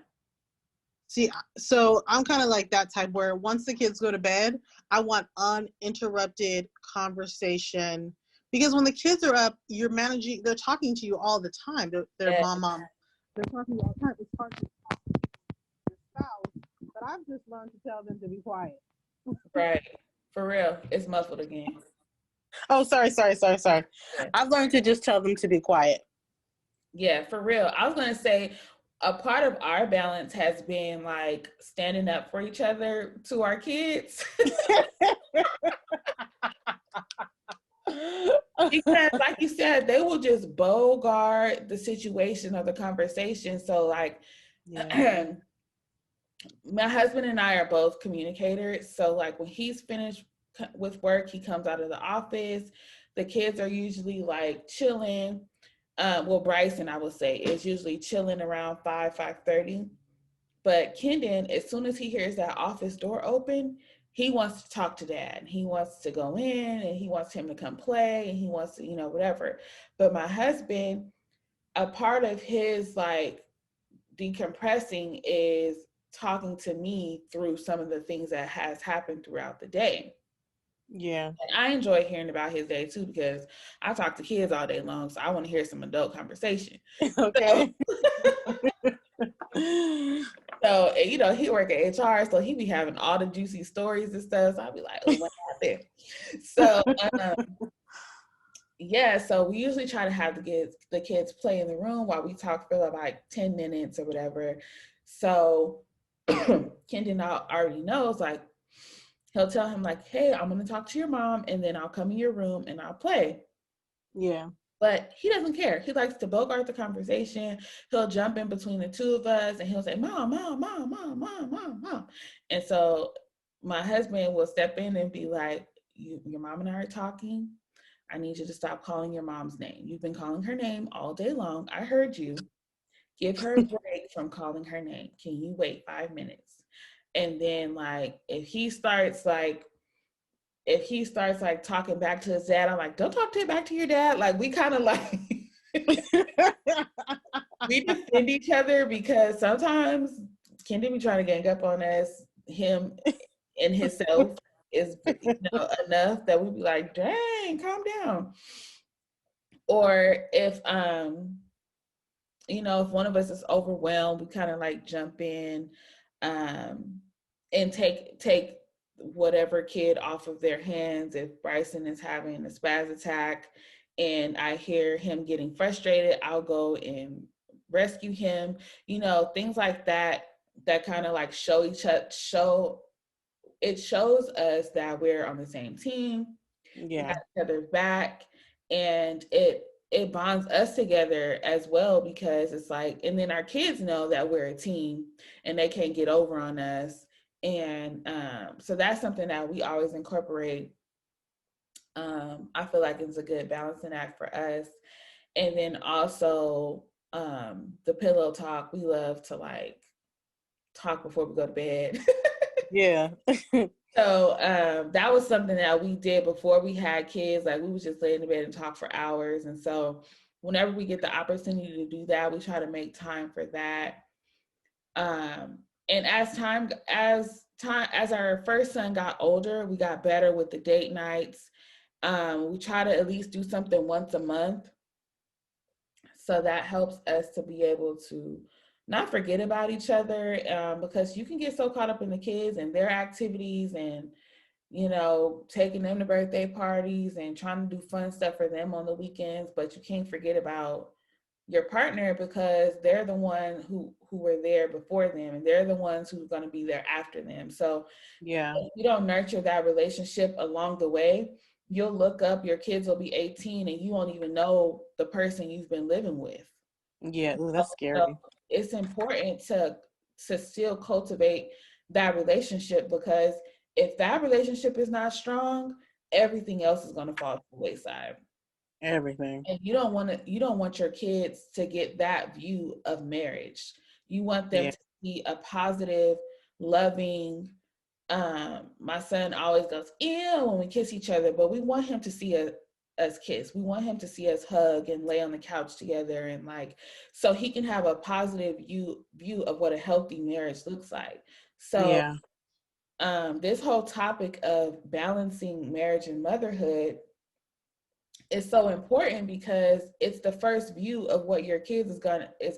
Speaker 2: See, so I'm kind of like that type where once the kids go to bed, I want uninterrupted conversation, because when the kids are up, they're talking to you all the time. They're
Speaker 1: Yeah.
Speaker 2: mom. They're talking to you all the time. It's hard to talk to your spouse, but I've just learned to tell them to be quiet.
Speaker 1: Right. For real. It's muffled again.
Speaker 2: Oh, sorry.
Speaker 1: Yeah.
Speaker 2: I've learned to just tell them to be quiet.
Speaker 1: Yeah, for real. I was gonna say a part of our balance has been like standing up for each other to our kids. Because like you said, they will just bogart the situation or the conversation. So like
Speaker 2: Yeah.
Speaker 1: my husband and I are both communicators. So like when he's finished with work, he comes out of the office. The kids are usually like chilling. Well, Bryson, I would say, is usually chilling around 5:30. But Kendon, as soon as he hears that office door open, he wants to talk to dad. He wants to go in and he wants him to come play and he wants to, whatever. But my husband, a part of his like decompressing is talking to me through some of the things that has happened throughout the day.
Speaker 2: Yeah.
Speaker 1: And I enjoy hearing about his day too because I talk to kids all day long, so I want to hear some adult conversation. So,
Speaker 2: Okay.
Speaker 1: so he work at HR, so he be having all the juicy stories and stuff. So I'll be like, "Oh, what happened?" So um, yeah, so we usually try to have the kids play in the room while we talk for like 10 minutes or whatever. So Kendon already knows, like, he'll tell him, like, hey, I'm going to talk to your mom and then I'll come in your room and I'll play.
Speaker 2: Yeah.
Speaker 1: But he doesn't care. He likes to bogart the conversation. He'll jump in between the two of us and he'll say, Mom, Mom, Mom, Mom, Mom, Mom, Mom. And so my husband will step in and be like, your mom and I are talking. I need you to stop calling your mom's name. You've been calling her name all day long. I heard you. Give her a break from calling her name. Can you wait 5 minutes? And then like if he starts talking back to his dad, I'm like, don't talk to back to your dad. Like we kind of like we defend each other because sometimes Kendall be trying to gang up on us. Him and himself is enough that we'd be like, dang, calm down. Or if one of us is overwhelmed, we kind of like jump in um and take whatever kid off of their hands. If Bryson is having a spaz attack and I hear him getting frustrated, I'll go and rescue him. Things like that kind of like it shows us that we're on the same team. We
Speaker 2: Yeah.
Speaker 1: got each other's back, and it bonds us together as well because it's like, and then our kids know that we're a team and they can't get over on us. And so that's something that we always incorporate. I feel like it's a good balancing act for us. And then also the pillow talk. We love to like talk before we go to bed.
Speaker 2: Yeah.
Speaker 1: So that was something that we did before we had kids. Like we would just lay in the bed and talk for hours. And so whenever we get the opportunity to do that, we try to make time for that. And as our first son got older, we got better with the date nights. We try to at least do something once a month. So that helps us to be able to not forget about each other because you can get so caught up in the kids and their activities and taking them to birthday parties and trying to do fun stuff for them on the weekends, but you can't forget about your partner because they're the one who were there before them and they're the ones who are going to be there after them. So
Speaker 2: Yeah.
Speaker 1: if you don't nurture that relationship along the way, you'll look up, your kids will be 18 and you won't even know the person you've been living with.
Speaker 2: Yeah. Ooh, that's
Speaker 1: So
Speaker 2: scary.
Speaker 1: it's important to still cultivate that relationship because if that relationship is not strong, everything else is going to fall to the wayside.
Speaker 2: Everything.
Speaker 1: And you don't want your kids to get that view of marriage. You want them
Speaker 2: Yeah.
Speaker 1: to see a positive, loving. My son always goes ew when we kiss each other, but we want him to see us kiss. We want him to see us hug and lay on the couch together and like so he can have a positive view of what a healthy marriage looks like. So
Speaker 2: Yeah.
Speaker 1: this whole topic of balancing marriage and motherhood is so important because it's the first view of what your kids is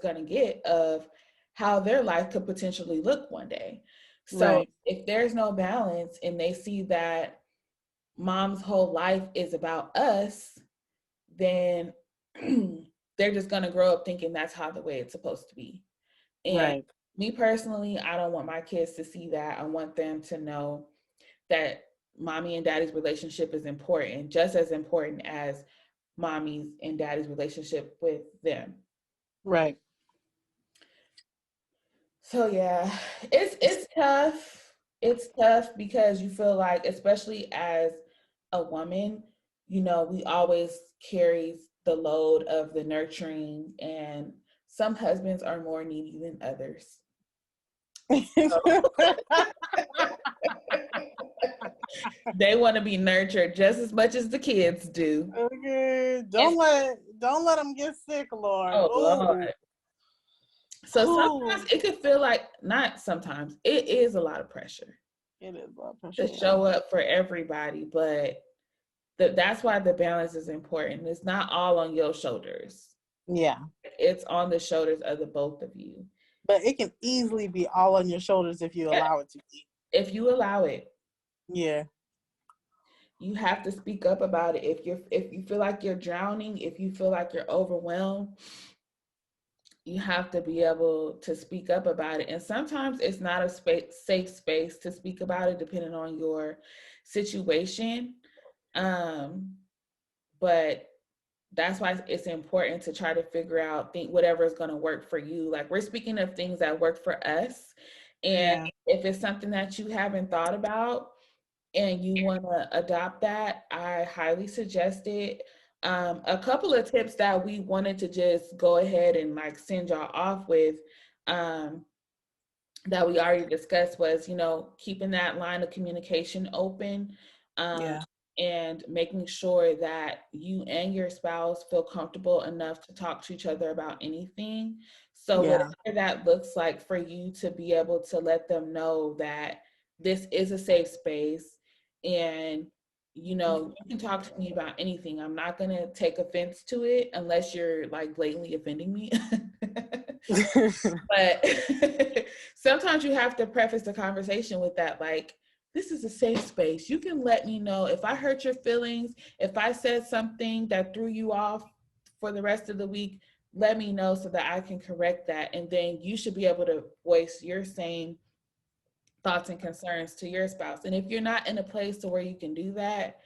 Speaker 1: gonna get of how their life could potentially look one day. So
Speaker 2: Right.
Speaker 1: if there's no balance and they see that mom's whole life is about us, then they're just gonna grow up thinking that's how the way it's supposed to be. And
Speaker 2: Right.
Speaker 1: me personally, I don't want my kids to see that. I want them to know that mommy and daddy's relationship is important, just as important as mommy's and daddy's relationship with them.
Speaker 2: Right.
Speaker 1: So yeah, it's tough. It's tough because you feel like, especially as a woman, we always carry the load of the nurturing, and some husbands are more needy than others. So they want to be nurtured just as much as the kids do.
Speaker 2: Okay.
Speaker 1: And,
Speaker 2: Don't let them get sick, Lord.
Speaker 1: oh
Speaker 2: Oh.
Speaker 1: Lord. So
Speaker 2: Ooh.
Speaker 1: sometimes it could feel like, not sometimes, it is a lot of pressure
Speaker 2: It is blood
Speaker 1: to
Speaker 2: pressure.
Speaker 1: show up for everybody, but that's why the balance is important. It's not all on your shoulders.
Speaker 2: Yeah.
Speaker 1: It's on the shoulders of the both of you.
Speaker 2: But it can easily be all on your shoulders if you allow it to be.
Speaker 1: If you allow it.
Speaker 2: Yeah.
Speaker 1: You have to speak up about it. If you feel like you're drowning, if you feel like you're overwhelmed, you have to be able to speak up about it. And sometimes it's not a safe space to speak about it, depending on your situation. But that's why it's important to try to figure out, think whatever is going to work for you. Like, we're speaking of things that work for us. And if it's something that you haven't thought about and you want to adopt that, I highly suggest it. A couple of tips that we wanted to just go ahead and like send y'all off with, that we already discussed, was, keeping that line of communication open,
Speaker 2: Yeah.
Speaker 1: and making sure that you and your spouse feel comfortable enough to talk to each other about anything. So
Speaker 2: Yeah.
Speaker 1: whatever that looks like for you, to be able to let them know that this is a safe space, and you can talk to me about anything. I'm not going to take offense to it unless you're like blatantly offending me. But sometimes you have to preface the conversation with that, like, this is a safe space. You can let me know if I hurt your feelings, if I said something that threw you off for the rest of the week. Let me know so that I can correct that. And then you should be able to voice your same thoughts and concerns to your spouse. And if you're not in a place to where you can do that,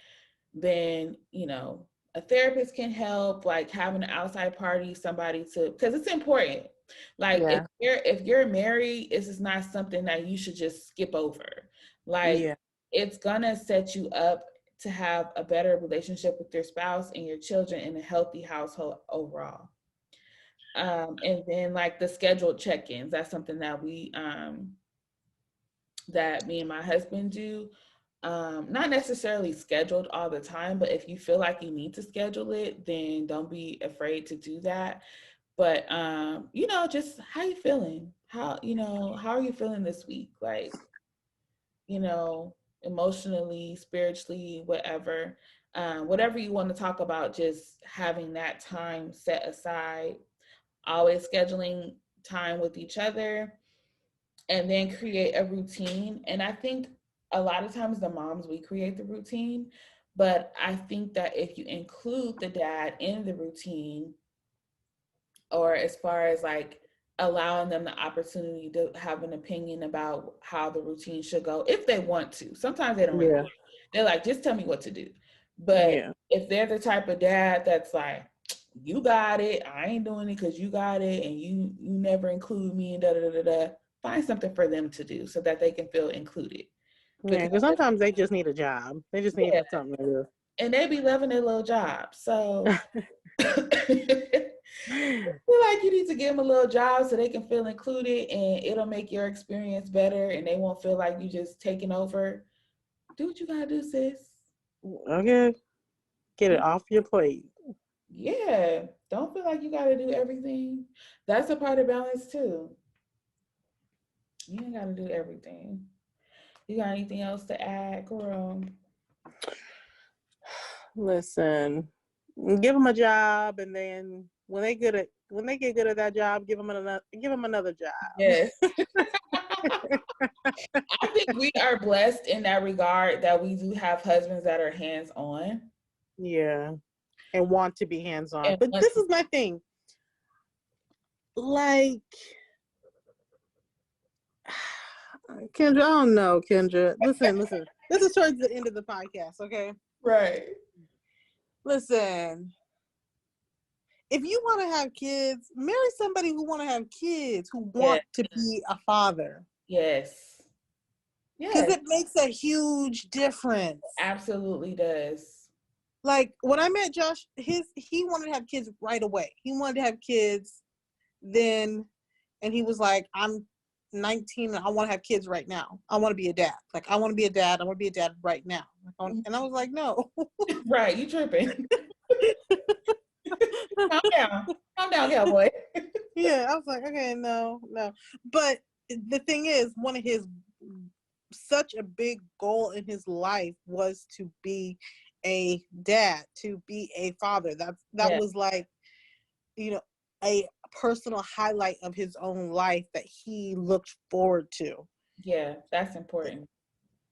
Speaker 1: then a therapist can help, like having an outside party, somebody to, because it's important. Like,
Speaker 2: Yeah.
Speaker 1: if you're married, this is not something that you should just skip over. Like,
Speaker 2: Yeah.
Speaker 1: it's gonna set you up to have a better relationship with your spouse and your children in a healthy household overall. And then like the scheduled check-ins, that's something that that me and my husband do. Not necessarily scheduled all the time, but if you feel like you need to schedule it, then don't be afraid to do that. But just how you feeling? How are you feeling this week? Like, emotionally, spiritually, whatever. Whatever you want to talk about, just having that time set aside, always scheduling time with each other, and then create a routine. And I think a lot of times the moms, we create the routine, but I think that if you include the dad in the routine, or as far as like allowing them the opportunity to have an opinion about how the routine should go, if they want to. Sometimes they don't really.
Speaker 2: Yeah.
Speaker 1: They're like, just tell me what to do. But
Speaker 2: Yeah.
Speaker 1: if they're the type of dad that's like, you got it, I ain't doing it because you got it, and you never include me, and da da da da. Find something for them to do so that they can feel included.
Speaker 2: Yeah.
Speaker 1: Because
Speaker 2: Because sometimes they just need a job. They just need
Speaker 1: yeah,
Speaker 2: something to do.
Speaker 1: and they be loving their little job. So I feel like you need to give them a little job so they can feel included, and it'll make your experience better, and they won't feel like you just taking over. Do what you gotta do, sis.
Speaker 2: Okay. Get it off your plate.
Speaker 1: Yeah, don't feel like you gotta do everything. That's a part of balance too. You ain't gotta do everything. You got anything else to add, girl?
Speaker 2: Listen, give them a job, and then when they get good at that job, give them another job.
Speaker 1: Yes. I think we are blessed in that regard, that we do have husbands that are hands on.
Speaker 2: Yeah, and want to be hands on.
Speaker 1: And
Speaker 2: But this is my thing. Like, Kendra, I don't know, Kendra. Listen. This is towards the end of the podcast, okay?
Speaker 1: right.
Speaker 2: Listen. if you want to have kids, marry somebody who want to have kids, who
Speaker 1: Yeah.
Speaker 2: want to be a father.
Speaker 1: Yes.
Speaker 2: Because
Speaker 1: Yes.
Speaker 2: it makes a huge difference.
Speaker 1: Absolutely does.
Speaker 2: Like when I met Josh, he wanted to have kids right away. He wanted to have kids then, and he was like, I'm 19 and I want to have kids right now. I want to be a dad. Like I want to be a dad. I want to be a dad right now. And I was like, no.
Speaker 1: Right, you tripping. Calm down, cowboy.
Speaker 2: Yeah, I was like, okay, no. But the thing is, one of his such a big goal in his life was to be a dad, to be a father. That
Speaker 1: Yeah.
Speaker 2: was like, a personal highlight of his own life that he looked forward to.
Speaker 1: Yeah, that's important.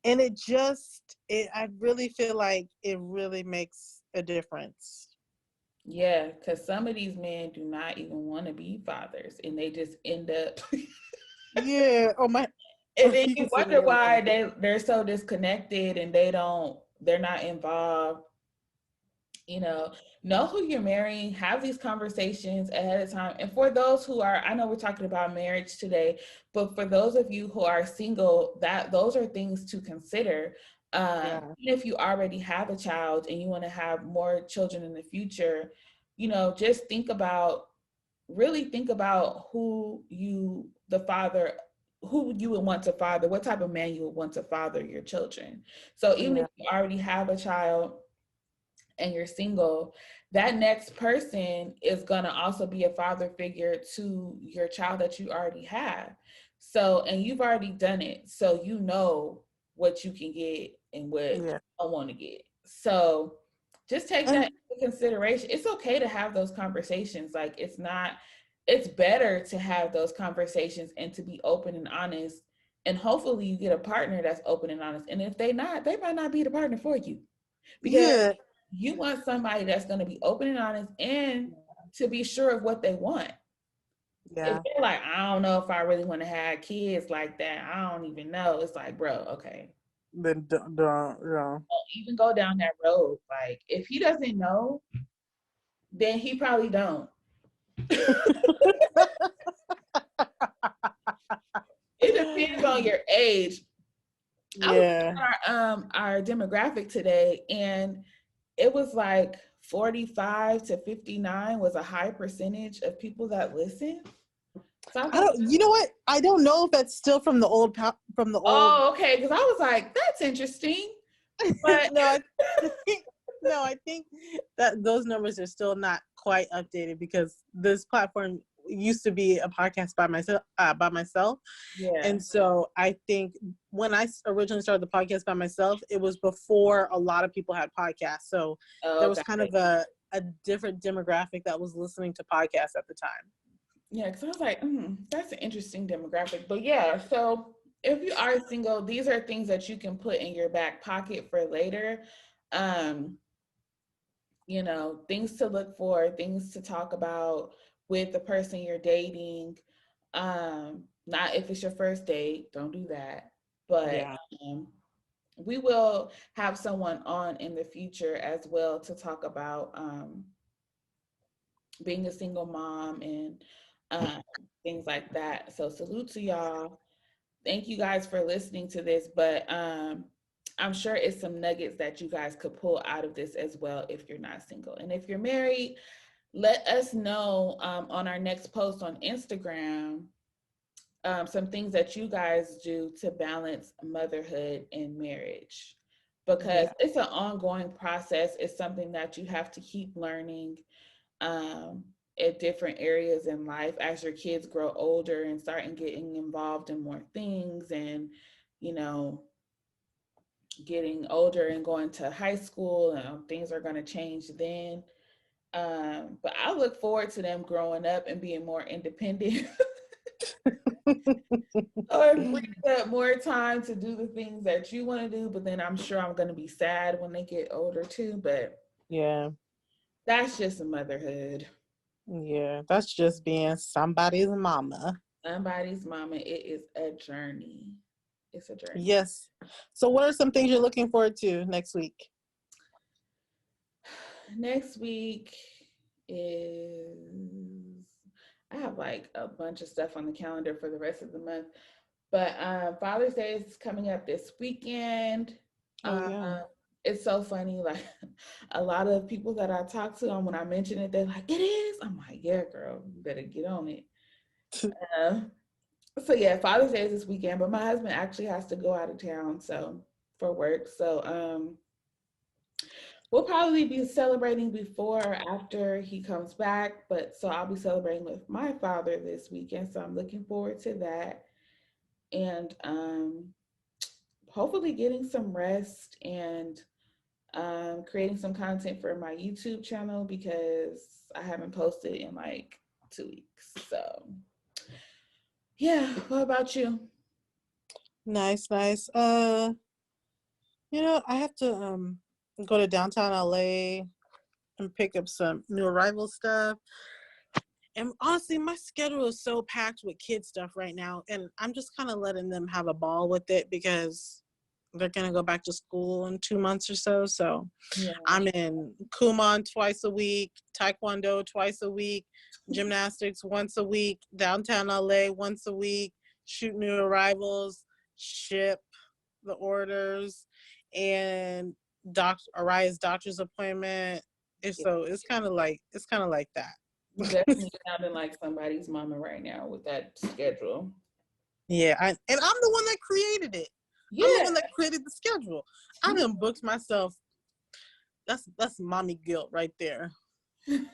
Speaker 2: And I really feel like it really makes a difference.
Speaker 1: Yeah, because some of these men do not even want to be fathers and they just end up
Speaker 2: Yeah. Oh my.
Speaker 1: and then
Speaker 2: You
Speaker 1: you
Speaker 2: can say
Speaker 1: wonder
Speaker 2: whatever.
Speaker 1: why they're so disconnected and they're not involved. You know who you're marrying, have these conversations ahead of time. And for those who are, I know we're talking about marriage today, but for those of you who are single, that those are things to consider.
Speaker 2: Yeah.
Speaker 1: Even if you already have a child and you want to have more children in the future, just really think about who you would want to father, what type of man you would want to father your children. So even
Speaker 2: Yeah.
Speaker 1: if you already have a child and you're single, that next person is going to also be a father figure to your child that you already have. So, and you've already done it. So, you know what you can get and what you
Speaker 2: Yeah.
Speaker 1: don't want to get. So, just take
Speaker 2: And
Speaker 1: that into consideration. It's okay to have those conversations. Like, it's better to have those conversations and to be open and honest. And hopefully, you get a partner that's open and honest. And if they might not be the partner for you, because
Speaker 2: yeah.
Speaker 1: you want somebody that's going to be open and honest and to be sure of what they want. If
Speaker 2: Yeah.
Speaker 1: they're like, I don't know if I really want to have kids like that, I don't even know. It's like, bro, okay.
Speaker 2: Then don't.
Speaker 1: Don't even go down that road. Like, if he doesn't know, then he probably don't. It depends on your age. I was
Speaker 2: Yeah.
Speaker 1: looking at our demographic today, and it was like 45 to 59 was a high percentage of people that listen. So I
Speaker 2: I
Speaker 1: think,
Speaker 2: don't. You know what? I don't know if that's still from the old. From the old.
Speaker 1: oh, okay, because I was like, that's interesting. But
Speaker 2: No, I think, no, I think that those numbers are still not quite updated because this platform used to be a podcast by myself,
Speaker 1: yeah,
Speaker 2: and so I think when I originally started the podcast by myself, it was before a lot of people had podcasts, so there
Speaker 1: oh,
Speaker 2: was
Speaker 1: got
Speaker 2: kind
Speaker 1: it.
Speaker 2: of a different demographic that was listening to podcasts at the time.
Speaker 1: Yeah, because I was like, that's an interesting demographic. But yeah, so if you are single, these are things that you can put in your back pocket for later. Um, things to look for, things to talk about with the person you're dating. Not if it's your first date, don't do that. But
Speaker 2: Yeah,
Speaker 1: um, we will have someone on in the future as well to talk about being a single mom and um, things like that. So salute to y'all. Thank you guys for listening to this, but I'm sure it's some nuggets that you guys could pull out of this as well if you're not single. And if you're married, let us know on our next post on Instagram some things that you guys do to balance motherhood and marriage, because
Speaker 2: yeah,
Speaker 1: it's an ongoing process. It's something that you have to keep learning um, at different areas in life as your kids grow older and start getting involved in more things, and you know getting older and going to high school, and things are going to change then. But I look forward to them growing up and being more independent or freeing up more time to do the things that you want to do. But then I'm sure I'm going to be sad when they get older too. But
Speaker 2: yeah,
Speaker 1: that's just motherhood.
Speaker 2: yeah. That's just being somebody's mama.
Speaker 1: Somebody's mama. It is a journey. It's a journey.
Speaker 2: Yes. So, what are some things you're looking forward to next week?
Speaker 1: Next week, is, I have like a bunch of stuff on the calendar for the rest of the month. But Father's Day is coming up this weekend.
Speaker 2: Oh
Speaker 1: Um,
Speaker 2: yeah.
Speaker 1: it's so funny. Like a lot of people that I talk to, and when I mention it, they're like, "It is." I'm like, "Yeah, girl, you better get on it." Uh, so yeah, Father's Day is this weekend, but my husband actually has to go out of town, so for work. So we'll probably be celebrating before or after he comes back. But so I'll be celebrating with my father this weekend. So I'm looking forward to that. And hopefully getting some rest and creating some content for my YouTube channel because I haven't posted in like 2 weeks. So yeah, what about you?
Speaker 2: Nice, nice. I have to go to downtown LA and pick up some new arrival stuff. And honestly, my schedule is so packed with kid stuff right now, and I'm just kind of letting them have a ball with it because they're gonna go back to school in 2 months or so. So
Speaker 1: Yeah.
Speaker 2: I'm in Kumon twice a week, Taekwondo twice a week, gymnastics once a week, downtown LA once a week, shoot new arrivals, ship the orders, and Araya's doctor's appointment. It's kind of like that.
Speaker 1: You definitely sounding like somebody's mama right now with that schedule.
Speaker 2: Yeah, and I'm the one that created it. I'm the
Speaker 1: Yeah.
Speaker 2: one that created the schedule. I done booked myself. That's mommy guilt right there.
Speaker 1: I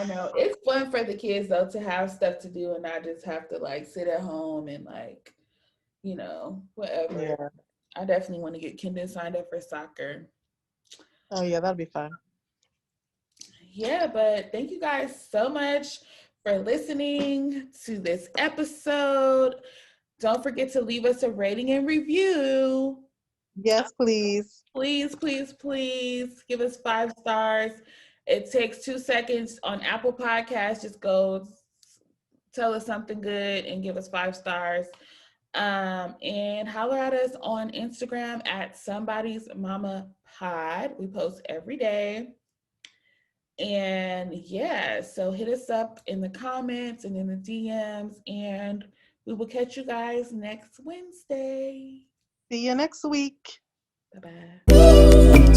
Speaker 1: know. It's fun for the kids though to have stuff to do and not just have to like sit at home and like, whatever.
Speaker 2: Yeah.
Speaker 1: I definitely want to get Kendon signed up for soccer.
Speaker 2: Oh yeah, that'll be fun.
Speaker 1: Yeah, but thank you guys so much for listening to this episode. Don't forget to leave us a rating and review.
Speaker 2: Yes, please.
Speaker 1: Please, please, please give us 5 stars. It takes 2 seconds on Apple Podcasts. Just go tell us something good and give us 5 stars. And holler at us on Instagram at somebody's mama pod. We post every day. And yeah, so hit us up in the comments and in the DMs, and we will catch you guys next Wednesday.
Speaker 2: See you next week.
Speaker 1: Bye bye.